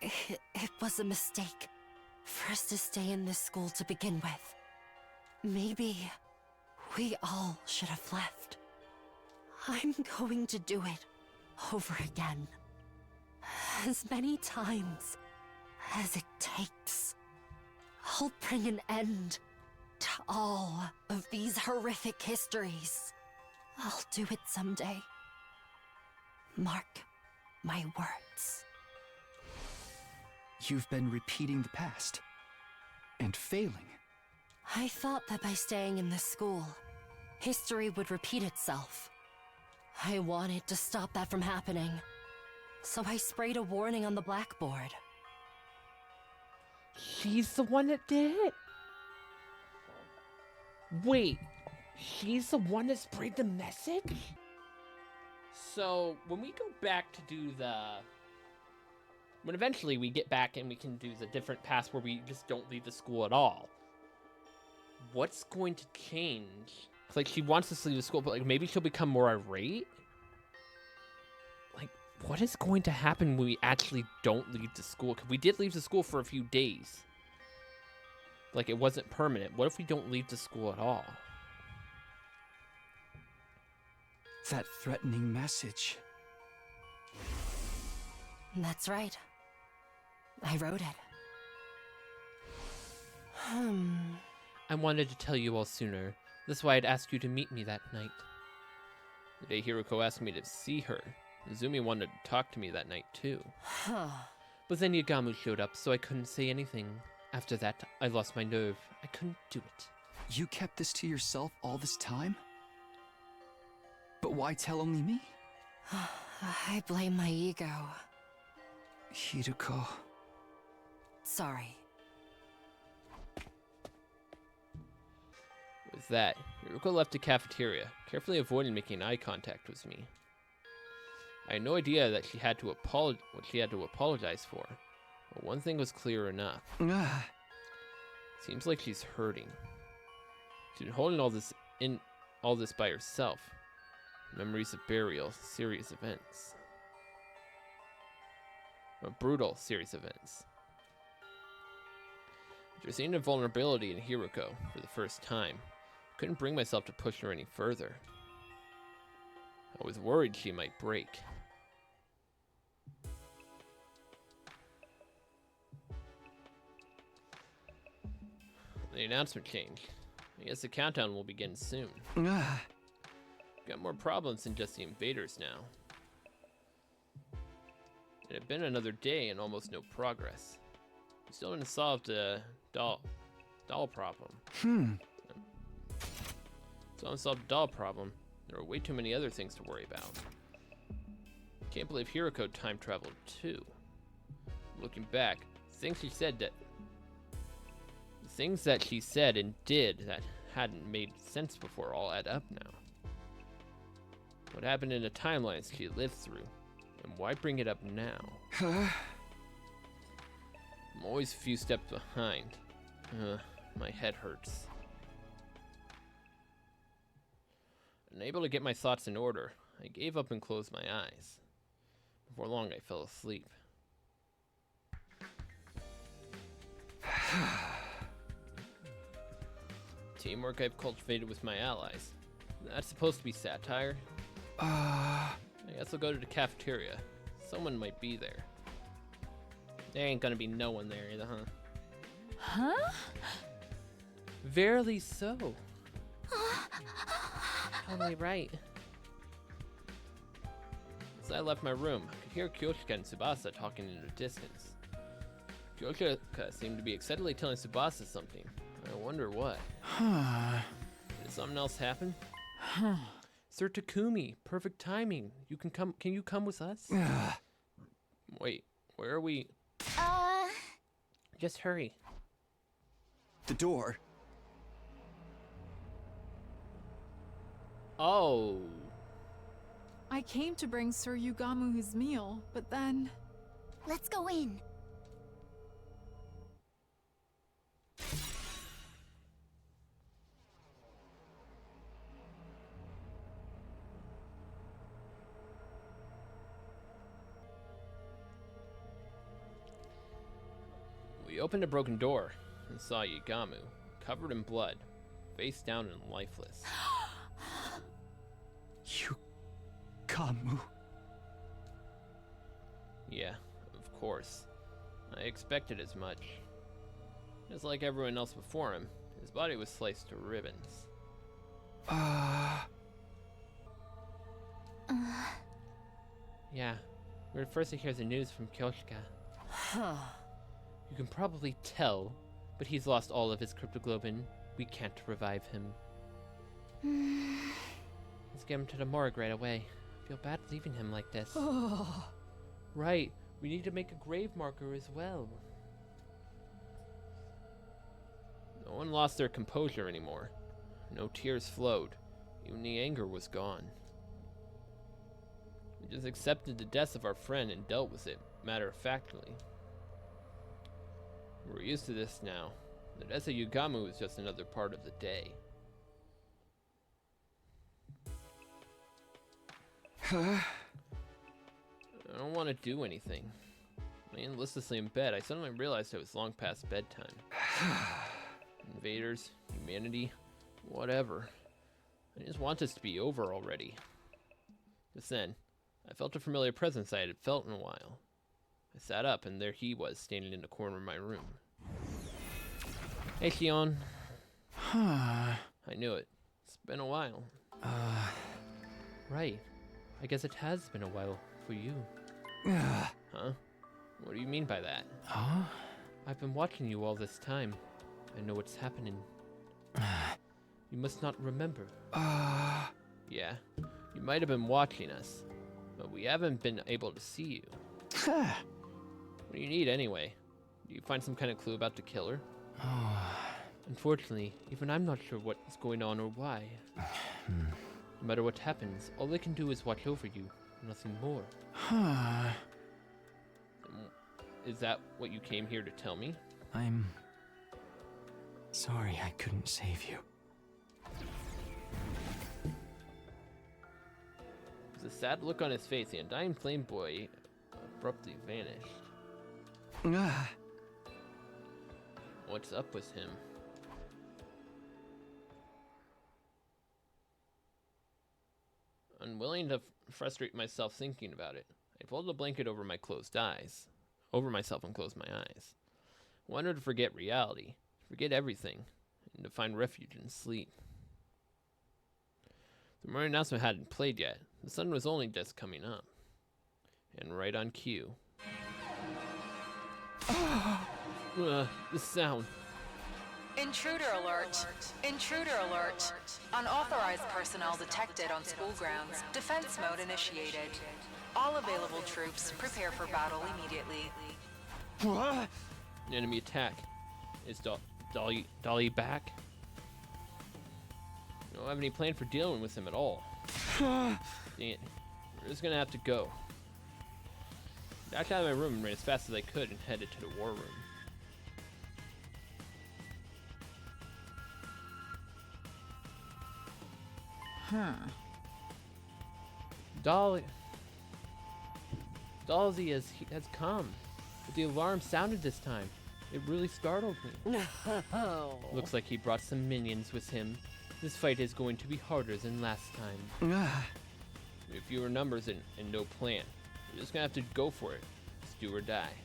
it was a mistake for us to stay in this school to begin with. Maybe we all should have left. I'm going to do it over again. As many times as it takes. I'll bring an end to all of these horrific histories. I'll do it someday. Mark my words. You've been repeating the past. And failing. I thought that by staying in this school, history would repeat itself. I wanted to stop that from happening. So I sprayed a warning on the blackboard. She's the one that did it? Wait, she's the one that sprayed the message? So, when we go back to do when eventually we get back and we can do the different paths where we just don't leave the school at all, what's going to change? Like, she wants us to leave the school, but like maybe she'll become more irate? Like, what is going to happen when we actually don't leave the school? Because we did leave the school for a few days. Like, it wasn't permanent. What if we don't leave the school at all? That threatening message. That's right. I wrote it. I wanted to tell you all sooner. That's why I'd asked you to meet me that night. The day Hiroko asked me to see her, Izumi wanted to talk to me that night too. But then Yagamu showed up, so I couldn't say anything. After that, I lost my nerve. I couldn't do it. You kept this to yourself all this time? But why tell only me? I blame my ego. Hiroko. Sorry. With that, Hiroko left the cafeteria, carefully avoiding making eye contact with me. I had no idea that she had to what she had to apologize for, but one thing was clear enough. Seems like she's hurting. She's been holding all this by herself. Memories of burial, serious events. A brutal series of events. After seeing a vulnerability in Hiroko for the first time, I couldn't bring myself to push her any further. I was worried she might break. The announcement changed. I guess the countdown will begin soon. Got more problems than just the invaders now. It had been another day and almost no progress. We still haven't solved the doll problem. So unsolved doll problem. There are way too many other things to worry about. Can't believe Hiroko time traveled too. Looking back, things that she said and did that hadn't made sense before all add up now. What happened in the timelines she lived through, and why bring it up now? I'm always a few steps behind. My head hurts. Unable to get my thoughts in order, I gave up and closed my eyes. Before long, I fell asleep. Teamwork I've cultivated with my allies. That's supposed to be satire. I guess I'll go to the cafeteria. Someone might be there. There ain't gonna be no one there either, huh? Huh? Verily so. Totally right. As I left my room, I could hear Kyoshika and Tsubasa talking in the distance. Kyoshika seemed to be excitedly telling Tsubasa something. I wonder what. Did something else happen? Sir Takumi, perfect timing. Can you come with us? Wait, where are we? Just hurry. The door. Oh. I came to bring Sir Yugamu his meal, but then... Let's go in. We opened a broken door and saw Yugamu, covered in blood, face down and lifeless. Yugamu. Yeah, of course. I expected as much. Just like everyone else before him, his body was sliced to ribbons. Yeah, we were the first to hear the news from Kyoshika. Huh. You can probably tell, but he's lost all of his cryptoglobin. We can't revive him. Let's get him to the morgue right away. I feel bad leaving him like this. Right, we need to make a grave marker as well. No one lost their composure anymore. No tears flowed. Even the anger was gone. We just accepted the death of our friend and dealt with it, matter-of-factly. We're used to this now. The death of Yugamu is just another part of the day. I don't want to do anything. Laying listlessly in bed, I suddenly realized it was long past bedtime. Invaders, humanity, whatever. I just want this to be over already. Just then, I felt a familiar presence I hadn't felt in a while. I sat up, and there he was, standing in the corner of my room. Hey, Shion. I knew it. It's been a while. Right. I guess it has been a while for you. Huh? What do you mean by that? I've been watching you all this time. I know what's happening. You must not remember. Yeah, you might have been watching us, but we haven't been able to see you. What do you need anyway? Do you find some kind of clue about the killer? Unfortunately, even I'm not sure what's going on or why. No matter what happens, all they can do is watch over you, nothing more. Is that what you came here to tell me? I'm sorry I couldn't save you. With a sad look on his face, the undying flame boy abruptly vanished. What's up with him? Unwilling to frustrate myself thinking about it, I pulled a blanket over my closed eyes. Over myself and closed my eyes. I wanted to forget reality, forget everything, and to find refuge in sleep. The morning announcement hadn't played yet. The sun was only just coming up. And right on cue. The sound. Intruder alert! Intruder alert! Unauthorized personnel detected on school grounds. Defense mode initiated. All available troops prepare for battle immediately. What? Enemy attack. Is Dolly back? I don't have any plan for dealing with him at all. Dang it. We're just gonna have to go. I dashed out of my room and ran as fast as I could and headed to the war room. Dalsy has come. But the alarm sounded this time. It really startled me. Looks like he brought some minions with him. This fight is going to be harder than last time. With fewer numbers and no plan. We're just gonna have to go for it. It's do or die.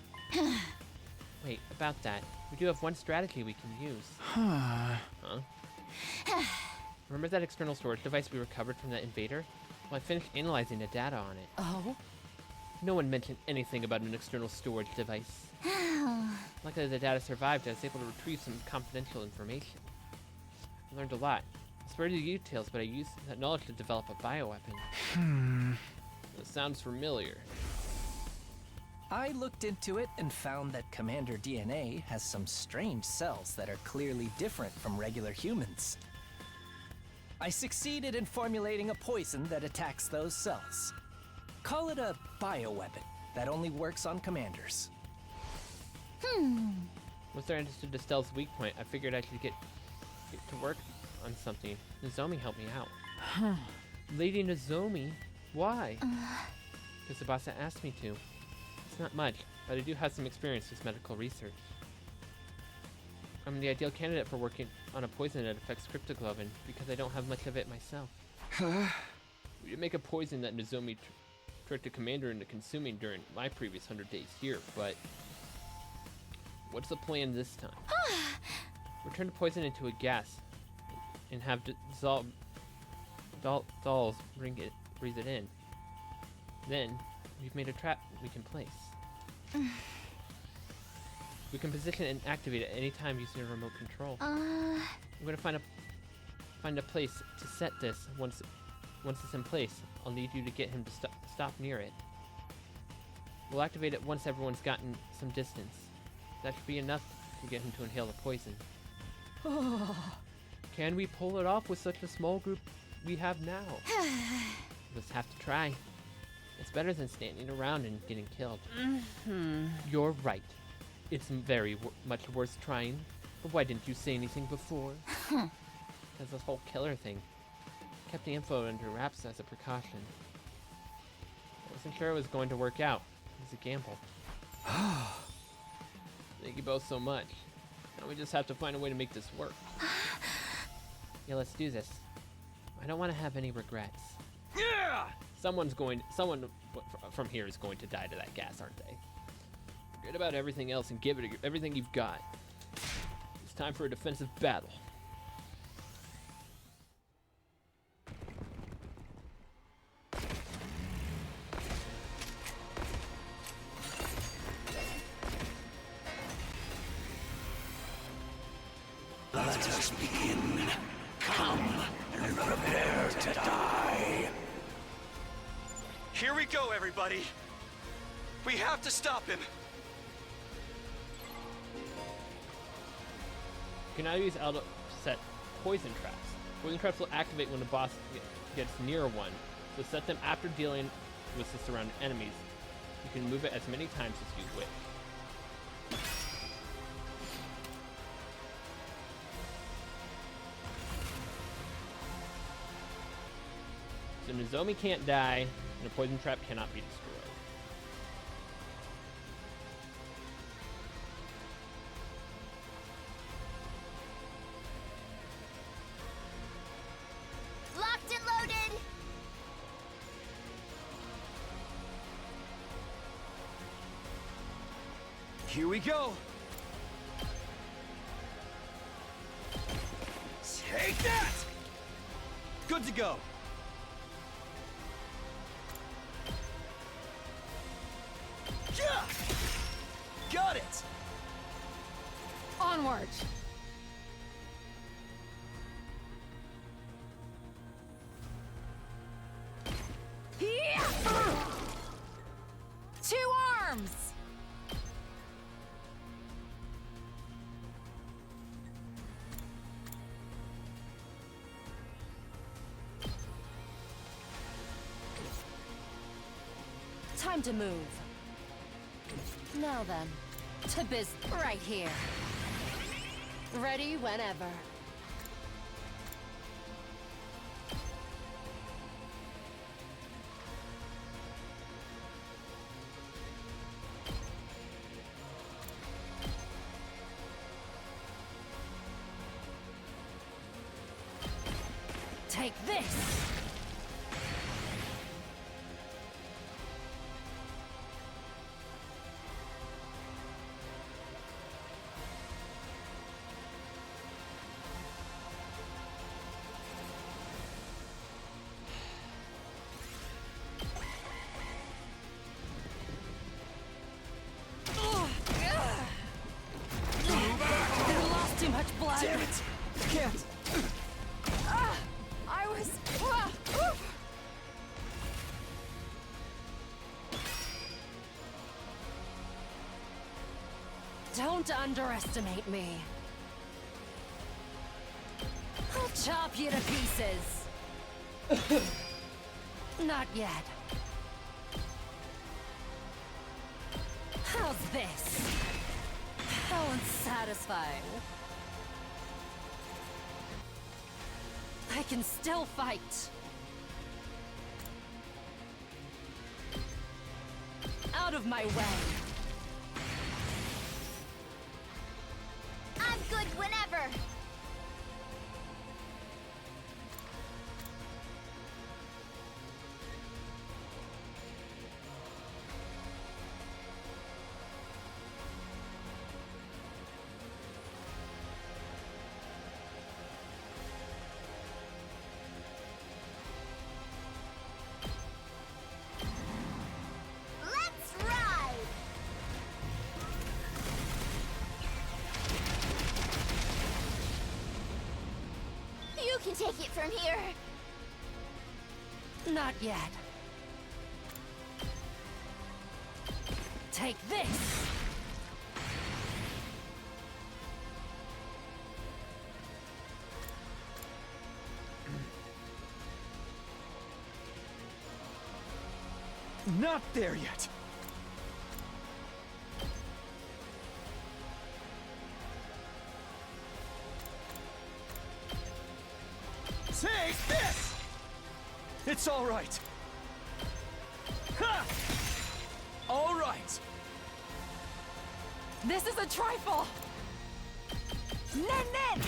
Wait, about that. We do have one strategy we can use. Huh? Remember that external storage device we recovered from that invader? Well, I finished analyzing the data on it. Oh? No one mentioned anything about an external storage device. Luckily the data survived, I was able to retrieve some confidential information. I learned a lot. I spared the details, but I used that knowledge to develop a bioweapon. It sounds familiar. I looked into it and found that Commander DNA has some strange cells that are clearly different from regular humans. I succeeded in formulating a poison that attacks those cells. Call it a bioweapon that only works on commanders. Once they're understood Estelle's weak point, I figured I should get to work on something. Nozomi helped me out. Lady Nozomi? Why? Because the boss asked me to. It's not much, but I do have some experience with medical research. I'm the ideal candidate for working on a poison that affects cryptoglobin because I don't have much of it myself. We did make a poison that Nozomi tricked the commander into consuming during my previous 100 days here, but what's the plan this time? We're turning poison into a gas and have dolls breathe it in. Then we've made a trap we can place. We can position it and activate it any time using a remote control. I'm gonna find a place to set this. Once it's in place, I'll need you to get him to stop near it. We'll activate it once everyone's gotten some distance. That should be enough to get him to inhale the poison. Can we pull it off with such a small group we have now? We'll just have to try. It's better than standing around and getting killed. You're right. It's very much worth trying. But why didn't you say anything before? Because this whole killer thing. Kept the info under wraps as a precaution. I wasn't sure it was going to work out. It was a gamble. Thank you both so much. Now we just have to find a way to make this work. Yeah, let's do this. I don't want to have any regrets. Yeah! Someone from here is going to die to that gas, aren't they? Forget about everything else and give it everything you've got. It's time for a defensive battle. Let us begin. Come and prepare to die. Here we go, everybody. We have to stop him. You can now use L to set poison traps. Poison traps will activate when the boss gets near one, so set them after dealing with the surrounding enemies. You can move it as many times as you wish. So Nozomi can't die, and a poison trap cannot be destroyed. Locked and loaded! Here we go. Take that! Good to go. Yeah! Got it! Onward! Yeah! Two arms! Time to move. Now then, to biz right here. Ready whenever. Take this! Lost too much blood. Damn it! Can't! I was... Don't underestimate me. I'll chop you to pieces. Not yet. How's this? How unsatisfying. I can still fight. Out of my way. I'm good whenever. Let's ride! You can take it from here. Not yet. Take this! Not there yet. Take this! It's all right. Ha! All right. This is a trifle! Nen!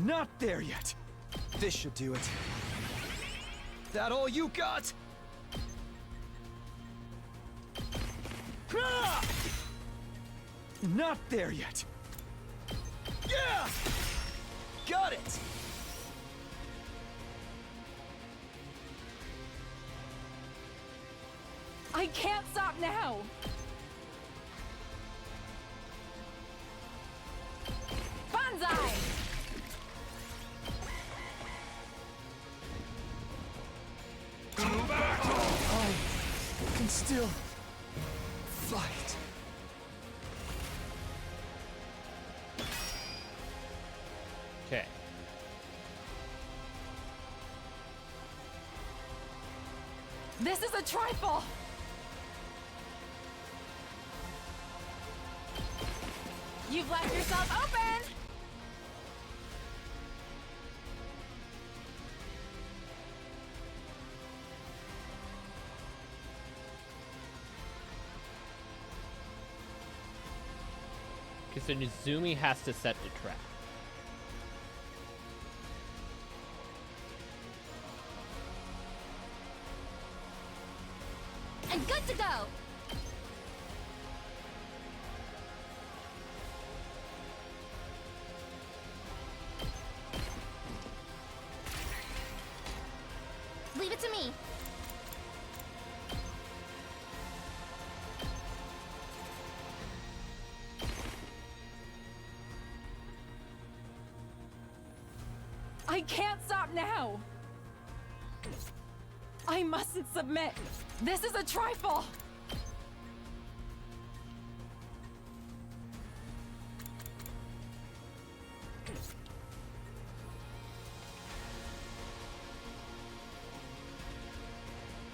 Not there yet. This should do it. That all you got? Ah! Not there yet. Yeah! Got it! I can't stop now! Banzai! I can still fight. Okay. This is a trifle! You've left yourself open! Because then Izumi has to set the trap. And good to go. Leave it to me. I can't stop now! I mustn't submit! This is a trifle!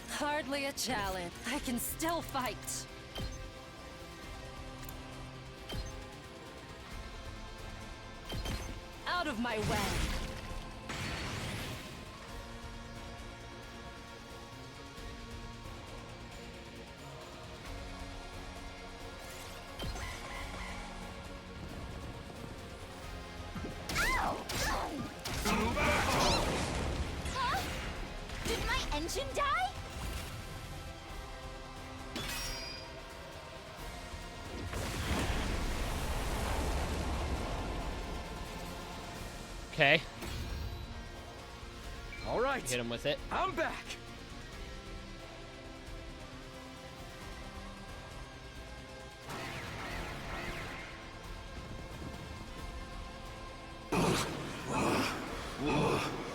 Hardly a challenge. I can still fight. Out of my way. Ow! Huh? Did my engine die? Okay. All right. Hit him with it. I'm back.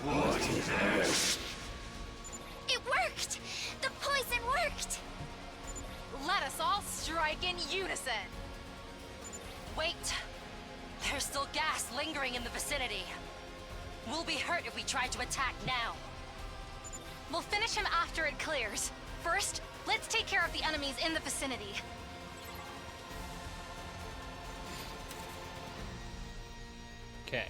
What is this? It worked! The poison worked! Let us all strike in unison. Wait! There's still gas lingering in the vicinity. We'll be hurt if we try to attack now. We'll finish him after it clears. First, let's take care of the enemies in the vicinity. Okay.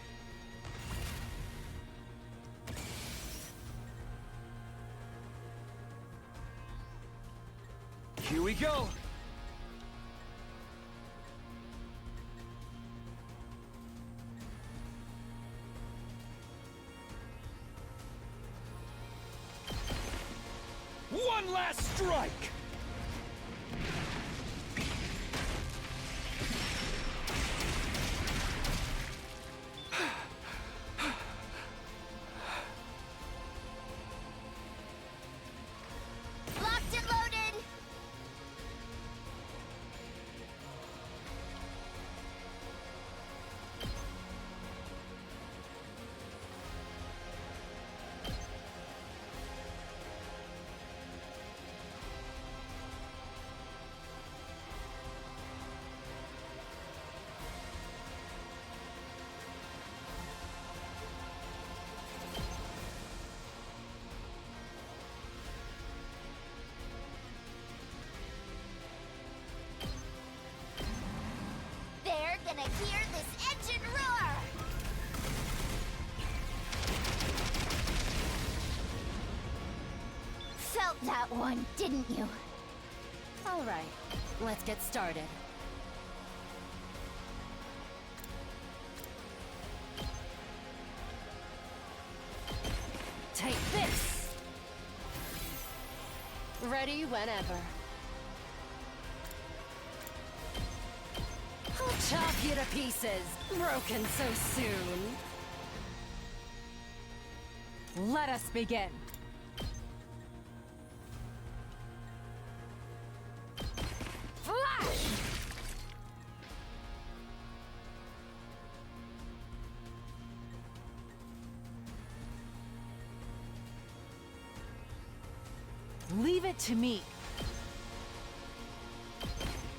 Here we go. One last strike! Locked and loaded! They're gonna hear this engine roar! Felt that one, didn't you? All right, let's get started. Take this! Ready whenever. I'll chop you to pieces. Broken so soon. Let us begin. Flash! Leave it to me.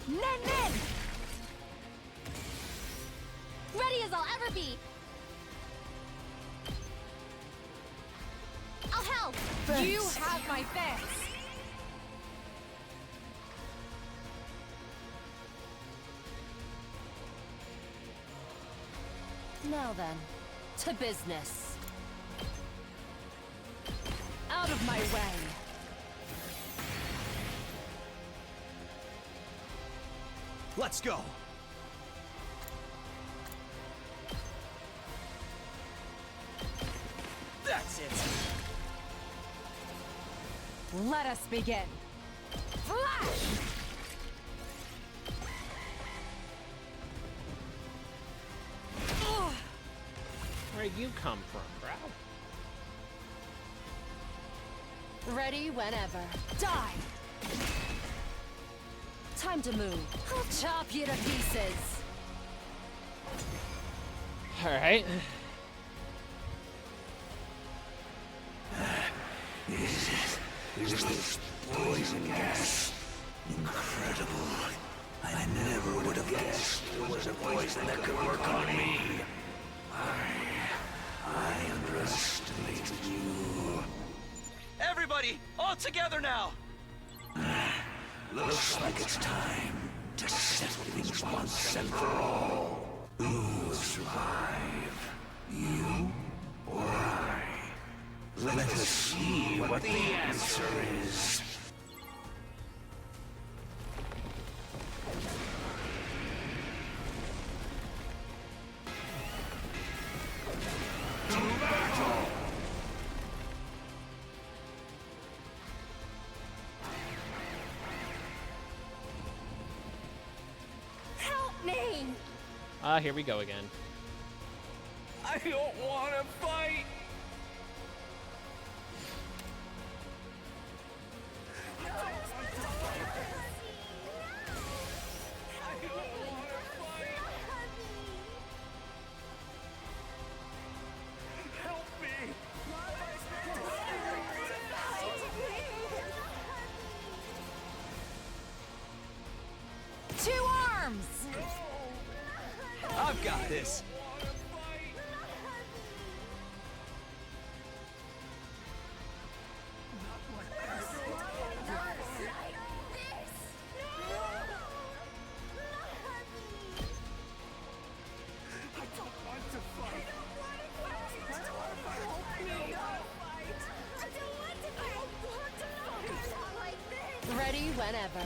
Nen Nen! Ready as I'll ever be! I'll help! You have my thanks. Now then, to business. Out of my way. Let's go. That's it. Let us begin. Flash! Where'd you come from, bro? Ready whenever. Die! Time to move. I'll chop you to pieces. Alright. Is this poison gas? Incredible. I never would have guessed there was a poison that could work on me. I underestimated you. Everybody, all together now! Looks like it's time to settle things once and for all. Who will survive? You or I? Let us see what the answer is. To battle! Help me! Ah, here we go again. I don't want to fight! Help me! 2 arms! I've got this. whenever.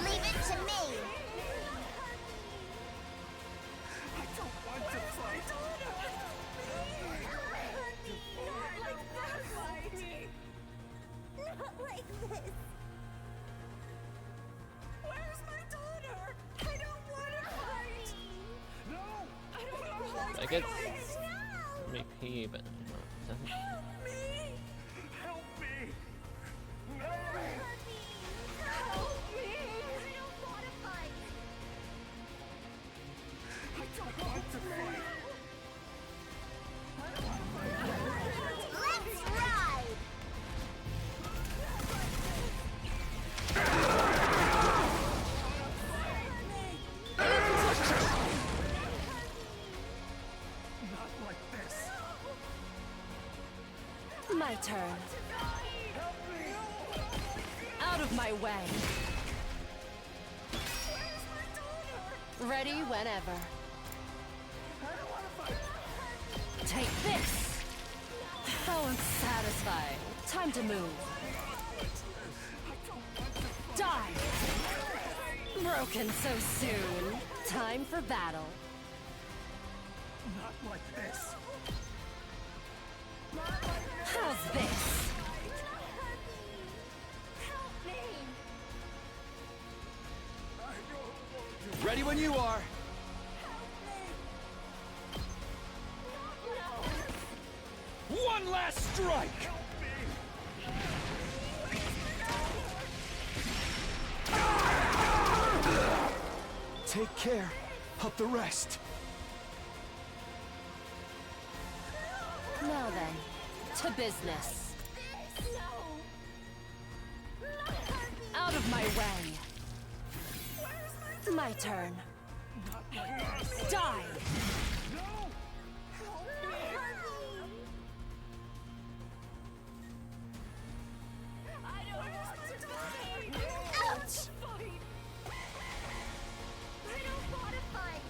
Leave it to me. I don't want to fight. Not like this. Where's my daughter? I don't want to fight. No! I don't want to I guess maybe, but Help me! Help me! No! Help me! I don't want to fight. I don't want to fight. Let's ride. Not like this. My turn. Out of my way. Ready whenever. Take this. Oh, I'm satisfied. Time to move. Die. Broken so soon. Time for battle. Not like this. How's this? Ready when you are. One last strike. Take care of the rest. Now then, to business. Out of my way. My turn. Die! Ouch! I don't want to fight.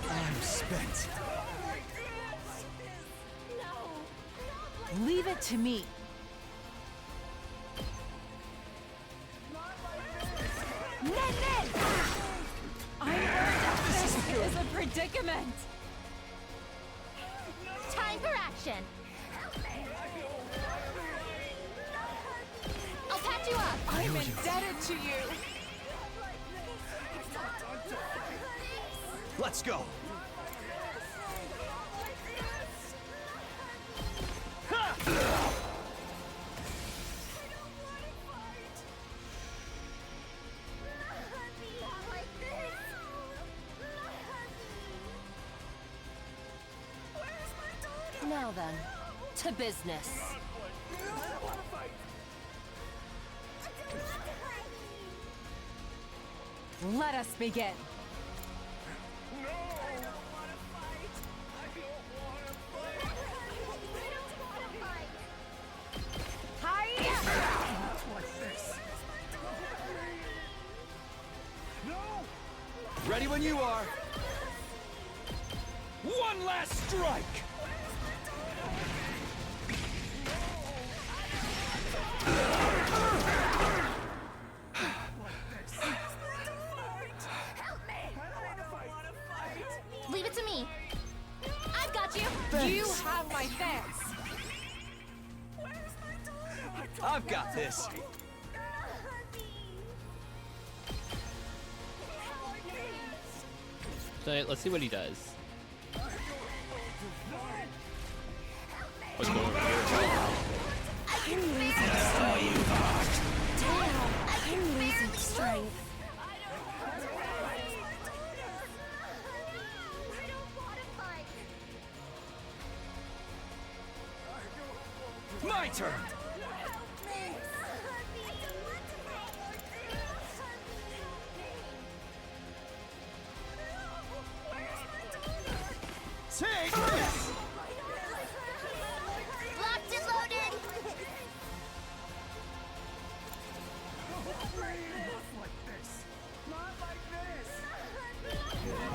I'm spent. Leave it to me. Nen! I'm worried that this is a predicament. Time for action. I'll patch you up. I'm indebted to you. Let's go. Now then, to business. Let us begin. Ready when you are. One last strike. Leave it to me. I've got you. You have my thanks. I've got this. So let's see what he does. What's going on here? I'm losing strength. Damn, I'm losing strength. My turn. Take this. Locked and loaded.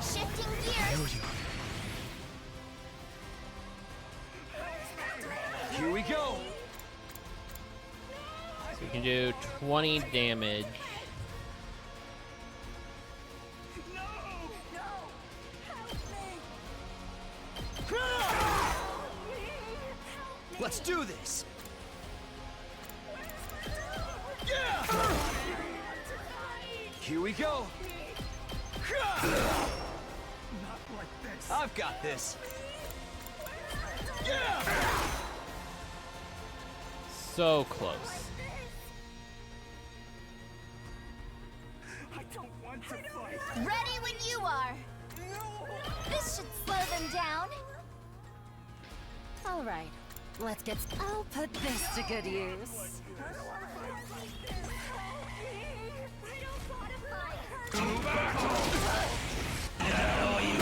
Shifting gears. Here we go. So we can do 20 damage. Let's do this. Here we go. I've got this. So close. Ready when you are. This should slow them down. All right, let's get. I'll put this to good use. I can barely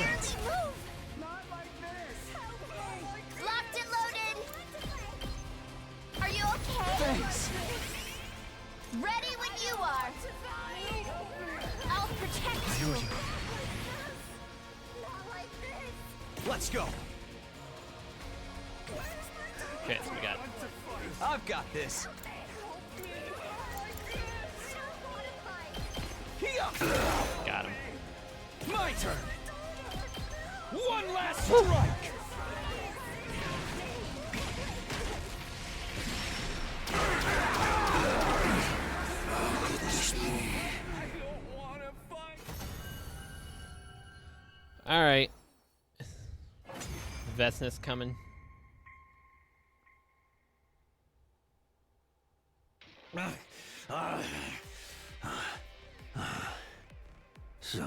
move. Locked and loaded. Are you okay? Thanks. Ready when you are. I'll protect you. Let's go. Okay, so we got I've got this. got him. My turn. One last strike. All right. Vesnus coming. So,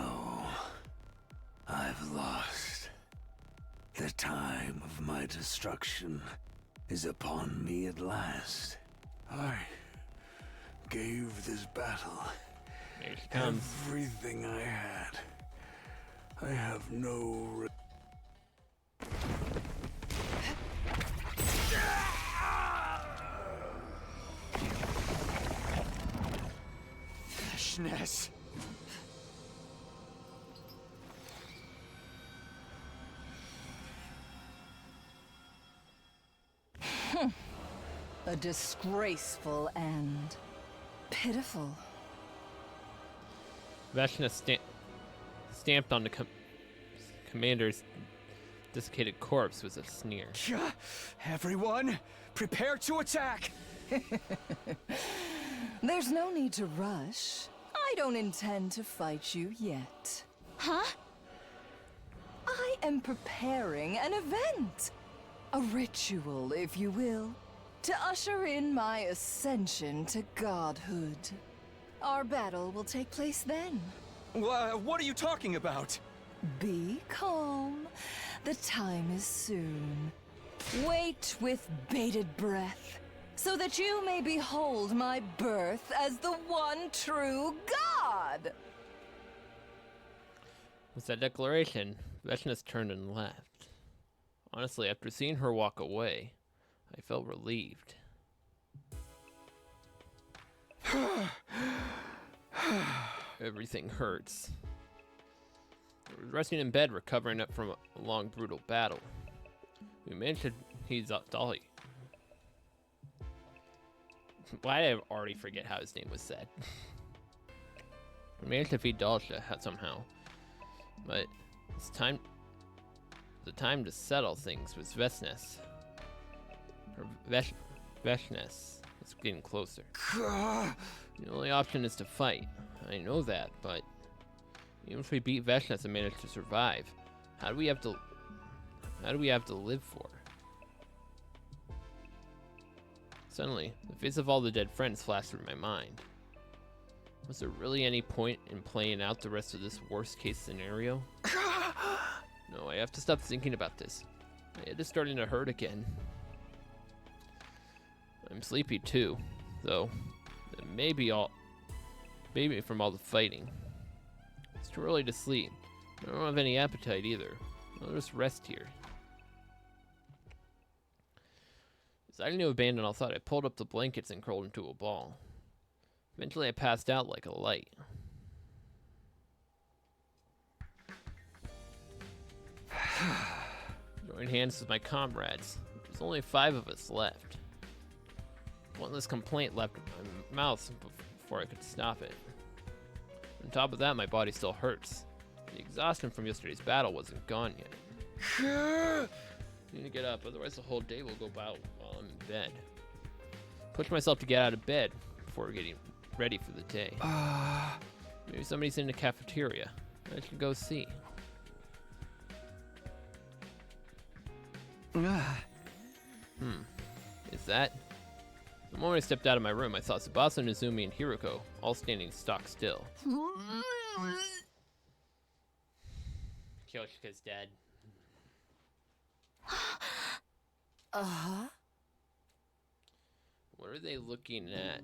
I've lost. The time of my destruction is upon me at last. I gave this battle Here she comes. everything I had. I have no Veshness. A disgraceful end. Pitiful. Vesnus stamped on the commander's desiccated corpse with a sneer. Everyone, prepare to attack. There's no need to rush. I don't intend to fight you yet. Huh? I am preparing an event. A ritual, if you will, to usher in my ascension to godhood. Our battle will take place then. What are you talking about? Be calm. The time is soon. Wait with bated breath, so that you may behold my birth as the one true god! With that declaration, Vesnus turned and left. Honestly, after seeing her walk away, I felt relieved. Everything hurts. I was resting in bed, recovering up from a long, brutal battle. We managed to. He's Dolly. Why did I already forget how his name was said? We managed to feed Dalsha somehow, but it's time. The time to settle things was Vesnus. Her Veshness was getting closer. The only option is to fight. I know that, but even if we beat Veshness and manage to survive, how do we have to live for? Suddenly, the face of all the dead friends flashed through my mind. Was there really any point in playing out the rest of this worst-case scenario? No, I have to stop thinking about this. My head is starting to hurt again. I'm sleepy too, though. It may be from all the fighting. It's too early to sleep. I don't have any appetite either. I'll just rest here. Deciding to abandon all thought, I pulled up the blankets and curled into a ball. Eventually I passed out like a light. Join hands with my comrades. There's only 5 of us left. One less complaint left in my mouth before I could stop it. On top of that, my body still hurts. The exhaustion from yesterday's battle wasn't gone yet. I need to get up, otherwise the whole day will go by while I'm in bed. Push myself to get out of bed before getting ready for the day. Maybe somebody's in the cafeteria. I should go see. Is that? The moment I stepped out of my room, I saw Tsubasa, Nozumi, and Hiroko all standing stock still. Kyoshika's dead. What are they looking at?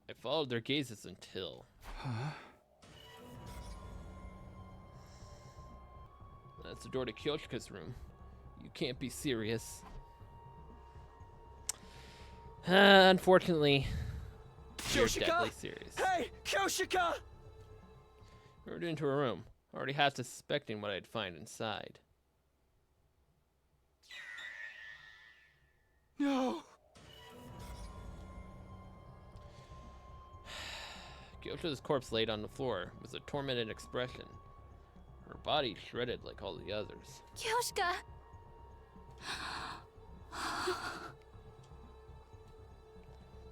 I followed their gazes until... That's the door to Kyoshika's room. You can't be serious. Unfortunately, you're deadly serious. Hey, Kyoshika! We were into her room, already half suspecting what I'd find inside. No. Kyoto's corpse laid on the floor with a tormented expression. Her body shredded like all the others. Kyoshika!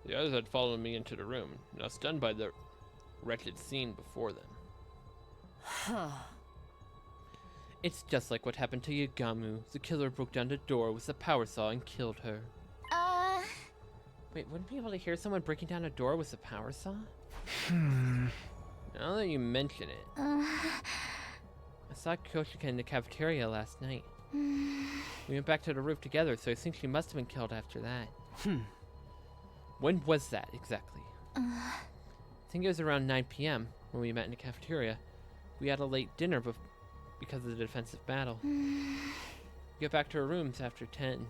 The others had followed me into the room, now stunned by the wretched scene before them. It's just like what happened to Yagamu. The killer broke down the door with a power saw and killed her. Wait, wouldn't be able to hear someone breaking down a door with a power saw? Now that you mention it, I saw Kyoshika in the cafeteria last night. We went back to the roof together, so I think she must have been killed after that. When was that exactly? I think it was around 9 p.m. when we met in the cafeteria. We had a late dinner because of the defensive battle. We got back to our rooms after 10.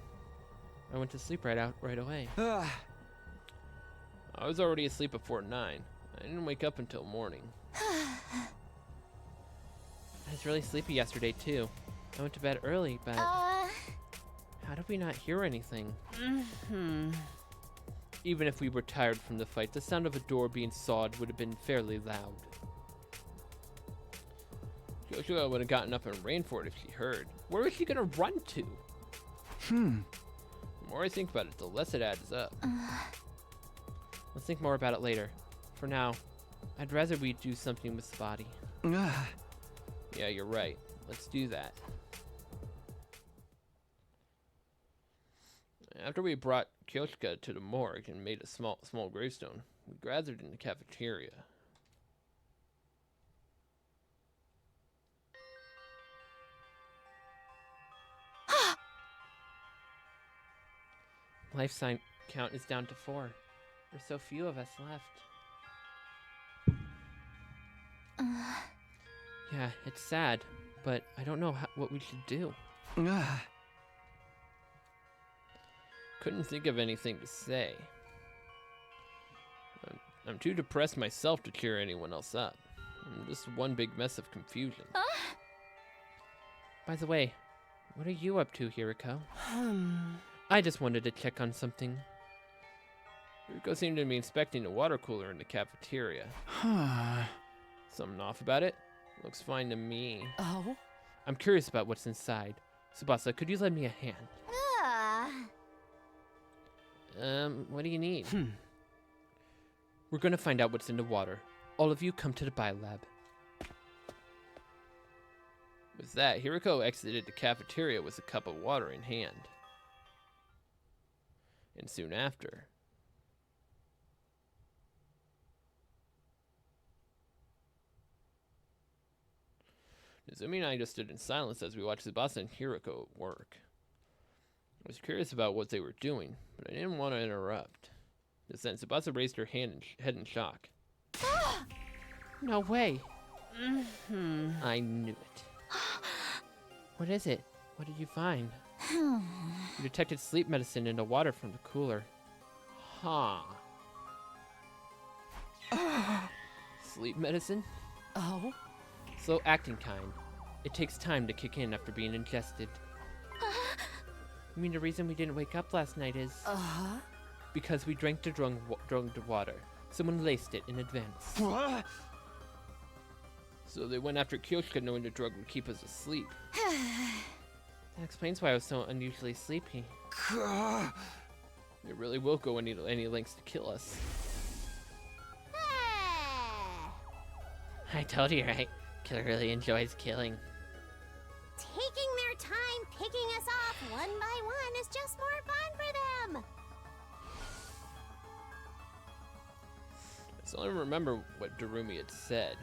I went to sleep right away. I was already asleep before 9. I didn't wake up until morning. I was really sleepy yesterday too. I went to bed early, but how did we not hear anything? Even if we were tired from the fight, the sound of a door being sawed would have been fairly loud. Kyoshika would have gotten up and ran for it if she heard. Where was she gonna run to? The more I think about it, the less it adds up. Let's think more about it later. For now, I'd rather we do something with the body. Yeah, you're right. Let's do that. After we brought Kyoshika to the morgue and made a small gravestone, we gathered in the cafeteria. Life sign count is down to 4. There's so few of us left. Yeah, it's sad, but I don't know what we should do. Couldn't think of anything to say. I'm too depressed myself to cheer anyone else up. I'm just one big mess of confusion. By the way, what are you up to, Hiroko? I just wanted to check on something. Hiroko seemed to be inspecting the water cooler in the cafeteria. Something off about it? Looks fine to me. Oh? I'm curious about what's inside. Tsubasa, could you lend me a hand? What do you need? We're gonna find out what's in the water. All of you come to the biolab. With that, Hiroko exited the cafeteria with a cup of water in hand. And soon after... Nozumi and I just stood in silence as we watched Tsubasa and Hiroko at work. I was curious about what they were doing, but I didn't want to interrupt. Just then, Tsubasa raised her head in shock. No way! I knew it. What is it? What did you find? You detected sleep medicine in the water from the cooler. Huh. Sleep medicine? Oh? Slow acting kind. It takes time to kick in after being ingested. I mean, the reason we didn't wake up last night is... Uh-huh? Because we drank the drugged water. Someone laced it in advance. What? So they went after Kyoshka knowing the drug would keep us asleep. That explains why I was so unusually sleepy. It really will go any lengths to kill us. I told you, right? Killer really enjoys killing. Taking their time picking us off one by one is just more fun for them. I still don't remember what Darumi had said.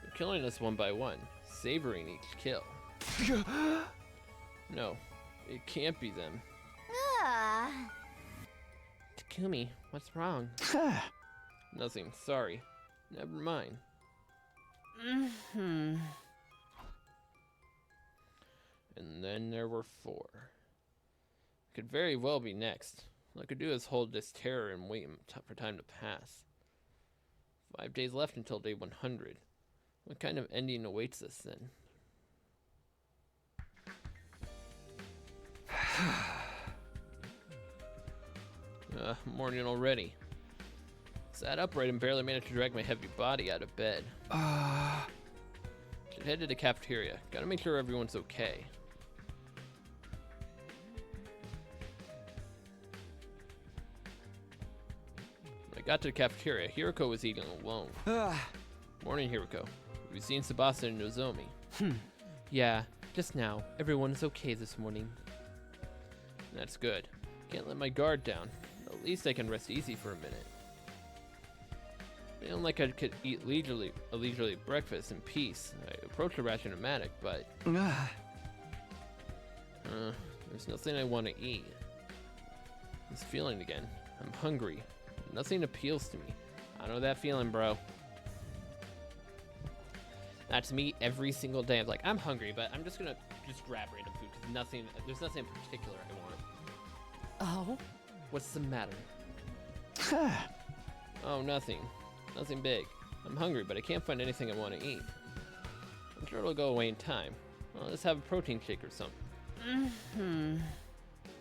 They're killing us one by one, savoring each kill. No, it can't be them. Takumi, what's wrong? Nothing, sorry. Never mind. And then there were 4. Could very well be next. All I could do is hold this terror and wait for time to pass. 5 days left until day 100. What kind of ending awaits us then? Morning already. Sat upright and barely managed to drag my heavy body out of bed. Should head to the cafeteria. Gotta make sure everyone's okay. When I got to the cafeteria, Hiroko was eating alone. Morning, Hiroko. Have you seen Tsubasa and Nozomi? Yeah, just now. Everyone is okay this morning. That's good. Can't let my guard down. At least I can rest easy for a minute. Feeling like I could eat a leisurely breakfast in peace. I approached the Rationomatic, but there's nothing I want to eat. This feeling again. I'm hungry. Nothing appeals to me. I know that feeling, bro. That's me every single day. I'm like, I'm hungry, but I'm just gonna grab random food because there's nothing in particular I want. Oh? What's the matter? Oh, nothing. Nothing big. I'm hungry, but I can't find anything I want to eat. I'm sure it'll go away in time. I'll just have a protein shake or something.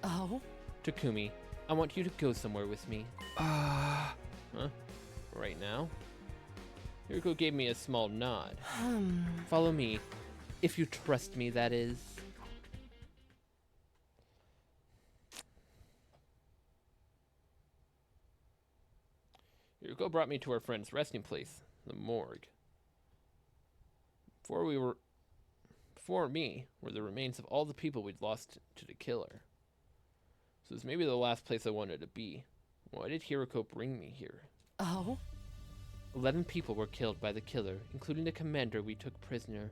Oh? Takumi, I want you to go somewhere with me. Huh? Right now? Hiroko gave me a small nod. Follow me. If you trust me, that is. Hiroko brought me to our friend's resting place, the morgue. Before me were the remains of all the people we'd lost to the killer. So it was maybe the last place I wanted to be. Why did Hiroko bring me here? Oh? 11 people were killed by the killer, including the commander we took prisoner.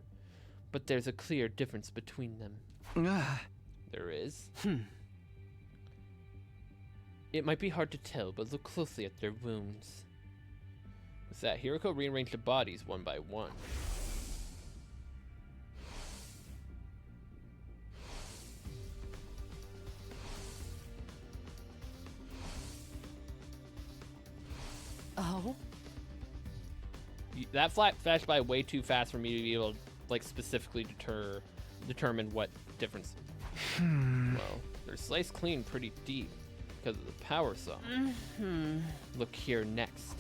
But there's a clear difference between them. There is? It might be hard to tell, but look closely at their wounds. With that, Hiroko rearranged the bodies one by one. Oh? That flashed by way too fast for me to be able to, like, specifically determine what difference. Well, they're sliced clean pretty deep because of the power saw. Look here next.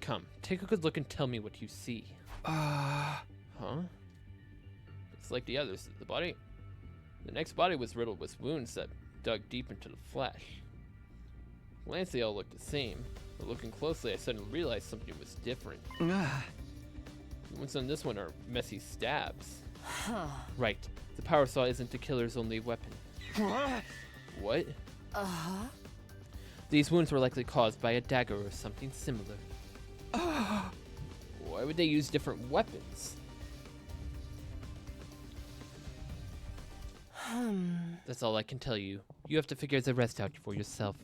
Come, take a good look and tell me what you see. Huh? It's like the others. The next body was riddled with wounds that dug deep into the flesh. At glance, they all looked the same, but looking closely, I suddenly realized something was different. The wounds on this one are messy stabs. Right. The power saw isn't the killer's only weapon. What? These wounds were likely caused by a dagger or something similar. Why would they use different weapons? That's all I can tell you. You have to figure the rest out for yourself.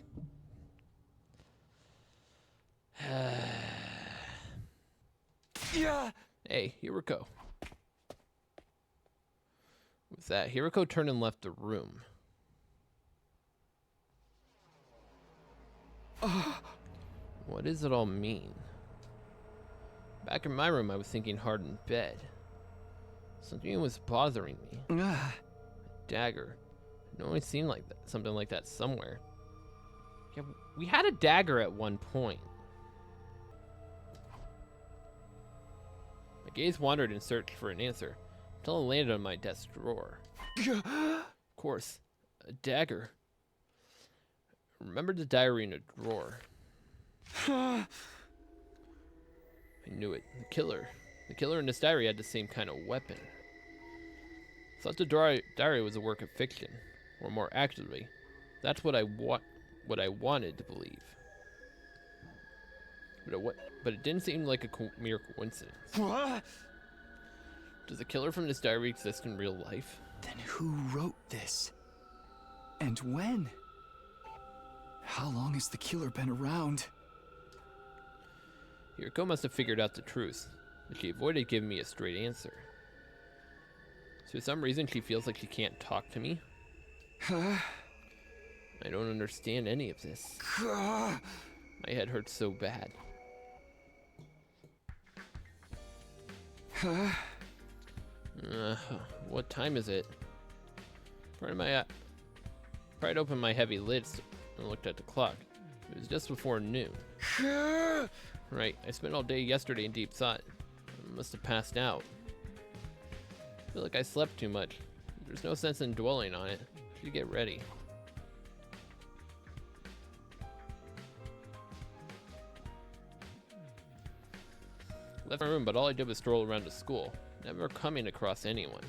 Hey, Hiroko. With that, Hiroko turned and left the room. What does it all mean? Back in my room, I was thinking hard in bed. Something was bothering me. A dagger. I'd always seen like that, something like that somewhere. Yeah, we had a dagger at one point. My gaze wandered in search for an answer until it landed on my desk drawer. Of course, a dagger. I remembered the diary in a drawer. I knew it. The killer. The killer in this diary had the same kind of weapon. I thought the diary was a work of fiction, or more accurately, that's what I wanted to believe. But it didn't seem like a mere coincidence. What? Does the killer from this diary exist in real life? Then who wrote this? And when? How long has the killer been around? Yuriko must have figured out the truth, but she avoided giving me a straight answer. So for some reason she feels like she can't talk to me? Huh? I don't understand any of this. My head hurts so bad. Huh? What time is it? Pried open my heavy lids and looked at the clock. It was just before noon. Right, I spent all day yesterday in deep thought. I must have passed out. I feel like I slept too much. There's no sense in dwelling on it. I should get ready. Left my room, but all I did was stroll around the school, never coming across anyone.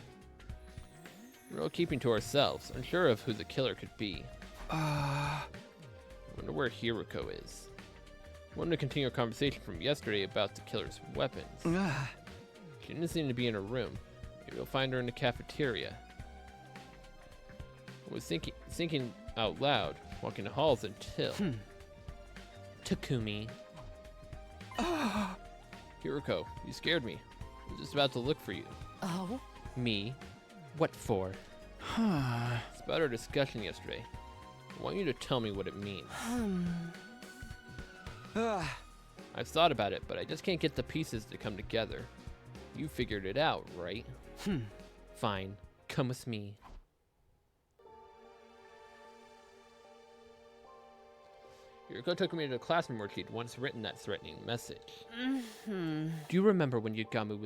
We were all keeping to ourselves, unsure of who the killer could be. I wonder where Hiroko is. I wanted to continue our conversation from yesterday about the killer's weapons. She didn't seem to be in her room. Maybe we'll find her in the cafeteria. I was thinking out loud, walking the halls until... Takumi. Hiroko, you scared me. I was just about to look for you. Oh? Me? What for? It's about our discussion yesterday. I want you to tell me what it means. I've thought about it, but I just can't get the pieces to come together. You figured it out, right? Fine. Come with me. Yuriko took me to the classroom where she'd once written that threatening message. Do you remember when Yugamu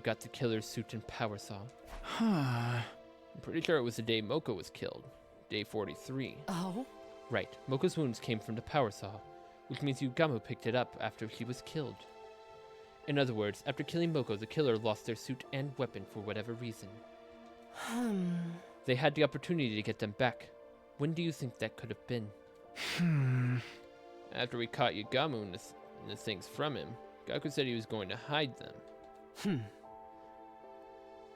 got the killer's suit and power saw? I'm pretty sure it was the day Moko was killed. Day 43. Oh? Right. Moko's wounds came from the power saw, which means Yugamu picked it up after he was killed. In other words, after killing Moko, the killer lost their suit and weapon for whatever reason. They had the opportunity to get them back. When do you think that could have been? After we caught Yugamu and the things from him, Gaku said he was going to hide them.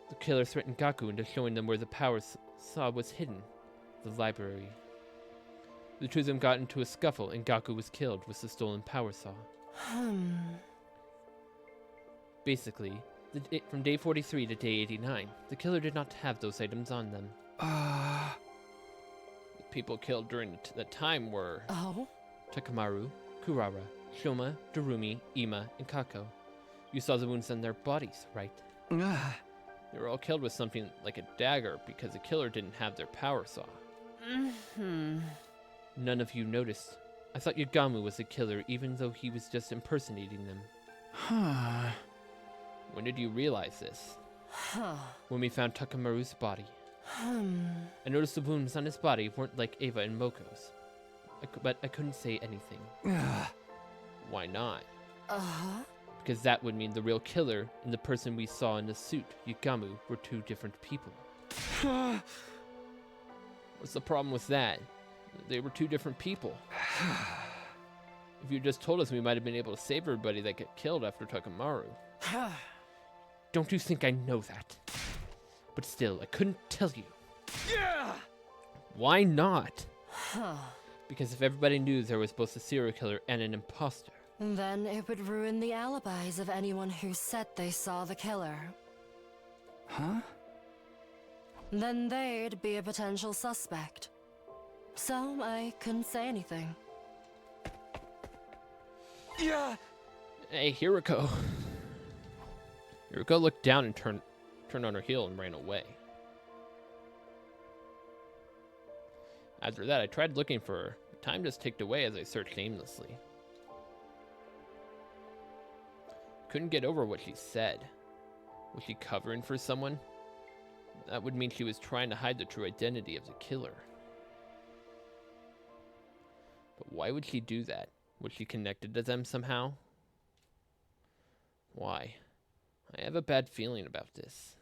The killer threatened Gaku into showing them where the power saw was hidden. The library. The two of them got into a scuffle and Gaku was killed with the stolen power saw. Basically, from day 43 to day 89, the killer did not have those items on them. The people killed during that time were... Takamaru, Kurara, Shoma, Darumi, Ima, and Kako. You saw the wounds on their bodies, right? They were all killed with something like a dagger because the killer didn't have their power saw. None of you noticed. I thought Yugamu was the killer even though he was just impersonating them. When did you realize this? When we found Takamaru's body. I noticed the wounds on his body weren't like Ava and Moko's. But I couldn't say anything. Why not? Because that would mean the real killer and the person we saw in the suit, Yugamu, were two different people. What's the problem with that? They were two different people. If you just told us, we might have been able to save everybody that got killed after Takamaru. Don't you think I know that? But still, I couldn't tell you. Why not? Because if everybody knew there was both a serial killer and an imposter. Then it would ruin the alibis of anyone who said they saw the killer. Huh? Then they'd be a potential suspect. So I couldn't say anything. Yeah. Hey, Hiroko. Hiroko looked down and turned on her heel and ran away. After that, I tried looking for her. Time just ticked away as I searched aimlessly. Couldn't get over what she said. Was she covering for someone? That would mean she was trying to hide the true identity of the killer. But why would she do that? Was she connected to them somehow? Why? I have a bad feeling about this.